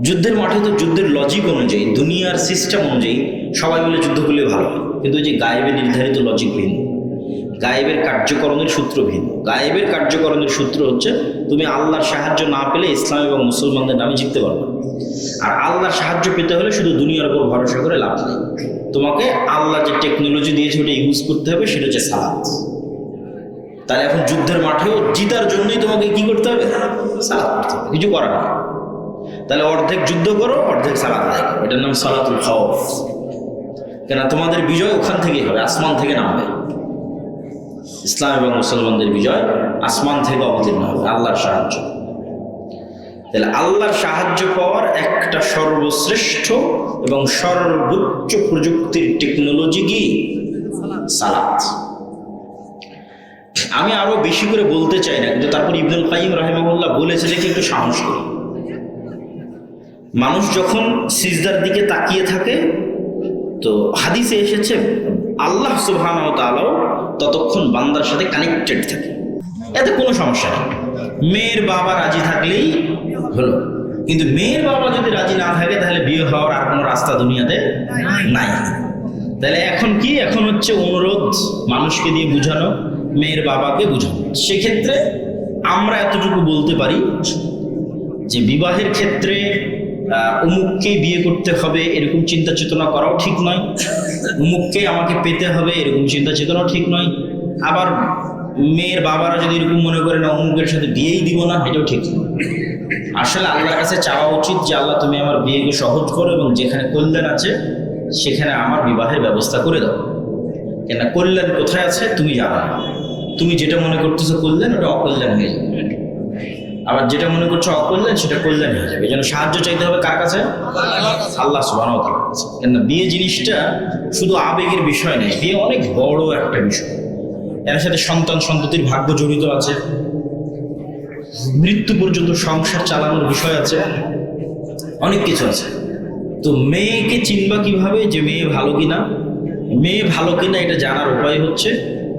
যুদ্ধের মাঠে তো যুদ্ধের লজিক অনুযায়ী, দুনিয়ার সিস্টেম অনুযায়ী সবাই মিলে যুদ্ধ করলে ভালো হয়, কিন্তু ওই যে গায়েবে নির্ধারিত লজিক ভিন্ন, গায়েবের কার্যকরণের সূত্র ভিন্ন। গায়েবের কার্যকরণের সূত্র হচ্ছে তুমি আল্লাহর সাহায্য না পেলে ইসলাম এবং মুসলমানদের নামে জিততে পারবে। আর আল্লাহর সাহায্য পেতে হলে শুধু দুনিয়ার উপর ভরসা করে লাভ নেই, তোমাকে আল্লাহ যে টেকনোলজি দিয়েছে ওটা ইউজ করতে হবে, সেটা হচ্ছে সালাত। তাহলে এখন যুদ্ধের মাঠেও জিতার জন্যই তোমাকে কি করতে হবে, সালাত করতে হবে, কিছু করার নেই। তাহলে অর্ধেক যুদ্ধ করো, অর্ধেক সালাত আদায় করো, এটার নাম সালাতুল খাউফ। কেন তোমাদের বিজয় ওখান থেকেই হবে, আসমান থেকে নামবে। ইসলাম এবং মুসলমানদের বিজয় আসমান থেকে অবতীর্ণ হবে, আল্লাহর সাহায্য। তাহলে আল্লাহর সাহায্য পাওয়ার একটা সর্বশ্রেষ্ঠ এবং সর্বোচ্চ প্রযুক্তির টেকনোলজি কি, সালাত। আমি আরো বেশি করে বলতে চাই না, কিন্তু তারপর ইবনুল কাইয়িম রাহিমাহুল্লাহ বলেছে দেখে একটু সাহস করি। মানুষ যখন সিজদার দিকে তাকিয়ে থাকে, তো হাদিসে এসেছে আল্লাহ সুবহানাহু ওয়া তাআলা ততক্ষণ বান্দার সাথে কানেক্টেড থাকে, এতে কোনো সমস্যা নেই। মেয়ের বাবা রাজি থাকলেই হলো, কিন্তু মেয়ের বাবা যদি রাজি না থাকে তাহলে বিয়ে হওয়ার আর কোনো রাস্তা দুনিয়াতে নাই। তাহলে এখন কি, এখন হচ্ছে অনুরোধ, মানুষকে দিয়ে বুঝানো, মেয়ের বাবাকে বুঝানো। সেক্ষেত্রে আমরা এতটুকু বলতে পারি যে বিবাহের ক্ষেত্রে অমুককে বিয়ে করতে হবে এরকম চিন্তা চেতনা করাও ঠিক নয়, অমুককে আমাকে পেতে হবে এরকম চিন্তা চেতনাও ঠিক নয়। আবার মেয়ের বাবারা যদি এরকম মনে করে না অমুকের সাথে বিয়েই দিব না, এটাও ঠিক নয়। আসলে আল্লাহর কাছে চাওয়া উচিত যে আল্লাহ তুমি আমার বিয়েকে সহজ করো এবং যেখানে কল্যাণ আছে সেখানে আমার বিবাহের ব্যবস্থা করে দাও। কেন কল্যাণ কোথায় আছে তুমি জানো না। তুমি যেটা মনে করতেছো কল্যাণ, ওটা অকল্যাণ হয়ে যাবে। আবার যেটা মনে করছো অকল্যাণ, সেটা কল্যাণ হয়ে যাবে। এই জন্য সাহায্য চাইতে হবে কার কাছে, আল্লাহ সুবহানাহু ওয়া তাআলার কাছে। কেন বিয়ে জিনিসটা শুধু আবেগের বিষয় নয়, বিয়ে অনেক বড় একটা বিষয়। এর সাথে সন্তান সন্ততির ভাগ্য জড়িত আছে, মৃত্যু পর্যন্ত সংসার চালানোর বিষয় আছে, অনেক কিছু আছে। তো মেয়েকে চিনবা কিভাবে যে মেয়ে ভালো কিনা? মেয়ে ভালো কিনা এটা জানার উপায় হচ্ছে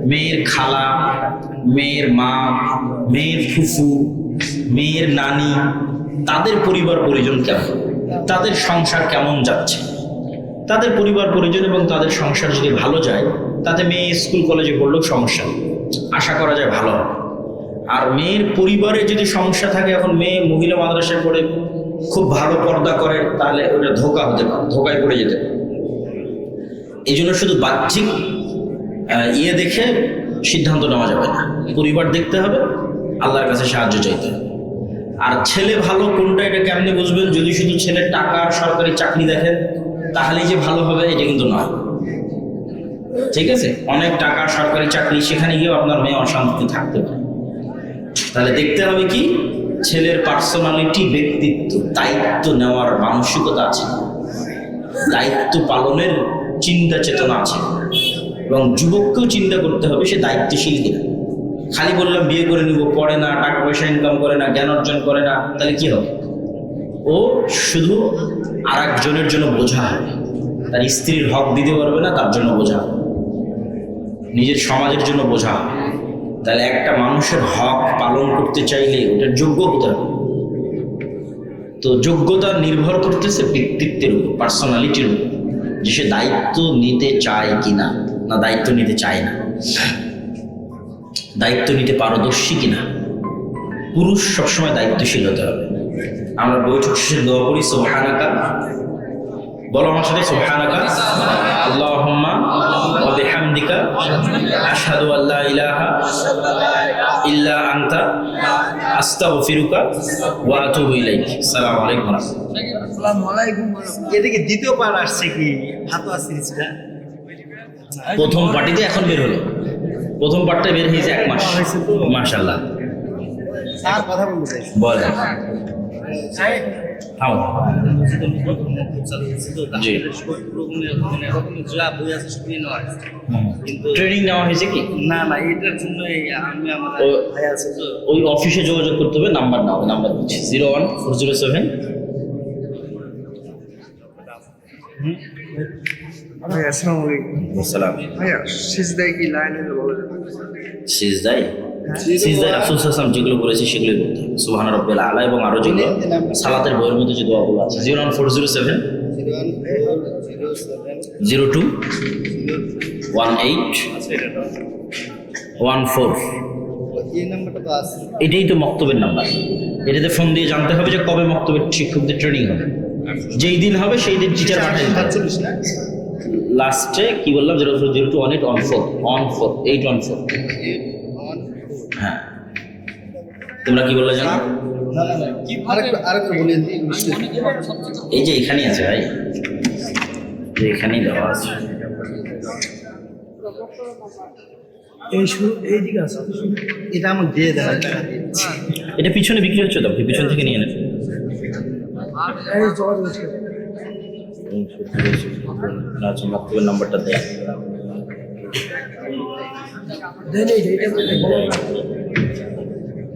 মেয়ের খালা, মেয়ের মা, মেয়ের ফুফু, মেয়ের নানি, তাদের পরিবার পরিজন কেমন, তাদের সংসার কেমন যাচ্ছে। তাদের পরিবার পরিজন এবং তাদের সংসার যদি ভালো যায়, তাতে মেয়ে স্কুল কলেজে পড়লেও সমস্যা নেই, আশা করা যায় ভালো হবে। আর মেয়ের পরিবারে যদি সমস্যা থাকে, এখন মেয়ে মহিলা মাদ্রাসায় পড়ে খুব ভালো পর্দা করে, তাহলে ওটা ধোঁকা হতে পারে, ধোঁকায় পড়ে যেতে পারে। এই জন্য শুধু বাহ্যিক ইয়ে দেখে সিদ্ধান্ত নেওয়া যাবে না, পরিবার দেখতে হবে, আল্লাহর কাছে সাহায্য চাইতে হবে। আর ছেলে ভালো কোনটা এটা কেমনে বুঝবেন? যদি শুধু ছেলের টাকা আর সরকারি চাকরি দেখেন তাহলেই যে ভালো হবে এটা কিন্তু নয়, ঠিক আছে? অনেক টাকা সরকারি চাকরি, সেখানে গিয়েও আপনার মেয়ে অশান্তিতে থাকতে পারে। তাহলে দেখতে হবে কি, ছেলের পার্সোনালিটি, ব্যক্তিত্ব, দায়িত্ব নেওয়ার মানসিকতা আছে, দায়িত্ব পালনের চিন্তা চেতনা আছে। এবং যুবককেও চিন্তা করতে হবে সে দায়িত্বশীল কিনা। খালি বললাম বিয়ে করে নিব, পড়ে না, টাকা পয়সা ইনকাম করে না, জ্ঞান অর্জন করে না, তাহলে কি হবে? ও শুধু আর একজনের জন্য বোঝা হবে, তার স্ত্রীর হক দিতে পারবে না, তার জন্য বোঝা হবে, নিজের সমাজের জন্য বোঝা হবে। তাহলে একটা মানুষের হক পালন করতে চাইলে ওটার যোগ্য হতে হবে। তো যোগ্যতা নির্ভর করতেছে ব্যক্তিত্বের উপর, পার্সোনালিটির উপর, যে সে দায়িত্ব নিতে চায় কিনা, না দায়িত্ব নিতে চায় না, দায়িত্ব নিতে পারদর্শী কিনা। পুরুষ সবসময় দায়িত্বশীল হতে হবে। আমরা বৈঠক শেষে দোয়া করি, সুবহানাকা, বলো আমার সাথে, সুবহানাকা আল্লাহুম্মা ওয়া বিহামদিকা আশহাদু আল্লা ইলাহা ইল্লা আনতা আস্তাগফিরুকা ওয়া আতুবু ইলাইক। আসসালামু আলাইকুম। আসসালামু আলাইকুম। এদিকে দ্বিতীয় পার্ট আসছে কি ফাতোয়া সিরিজটা? প্রথম পার্টিতে এখন বের হলো, প্রথম পার্টটা বের হয়েছে 1 মাস। মাশাআল্লাহ। স্যার কথা বলতে চাই, বলেন। থামো। জি। ট্রেনিং নেওয়া হয়েছে কি? না না এটার জন্য আমি আমার ও- ভাই আছে তো ওই অফিসে যোগাযোগ করতে হবে, নাম্বার নাও, নাম্বার দিচ্ছি 01407। ভাই আসসালামু আলাইকুম আসসালাম। ভাইয়া সিজদায় কি লাইনে বলা যাবে সিজদায় সিজদায় রাসূল সাল্লাল্লাহু আলাইহি ওয়াসাল্লাম যেগুলো বলেছে সেগুলোই বলতে হবে, সুবহান রাব্বিল আলা এবং আরো যেগুলো সালাতের বইয়ের মধ্যে যে দোয়াগুলো আছে। 01407 02 18 14। এই নাম্বারটা তো আছে এটাই তো মক্তবের নাম্বার। এটাতে ফোন দিয়ে জানতে হবে যে কবে মক্তবের শিক্ষকদের ট্রেনিং হবে, যেই দিন হবে সেই দিন টিচার পাঠিয়ে দিতে হবে। 47 না লাস্টে কি বললাম? 002 18 14 814। হ্যাঁ, তোমরা কি বললে জানো? না না না কি আরেকটা বলে দিই এই যে এখানেই আছে ভাই, যে এখানেই দেওয়া আছে। এই শুরু এই দিকে আছে এটা আমাকে দিয়ে দেয় এটা পিছনে বিক্রি হচ্ছে তো, আপনি পিছন থেকে নিয়ে নেন। এই জল হচ্ছে না, আচ্ছা, মক্তবের নাম্বারটা দেয়। দেন এই এটা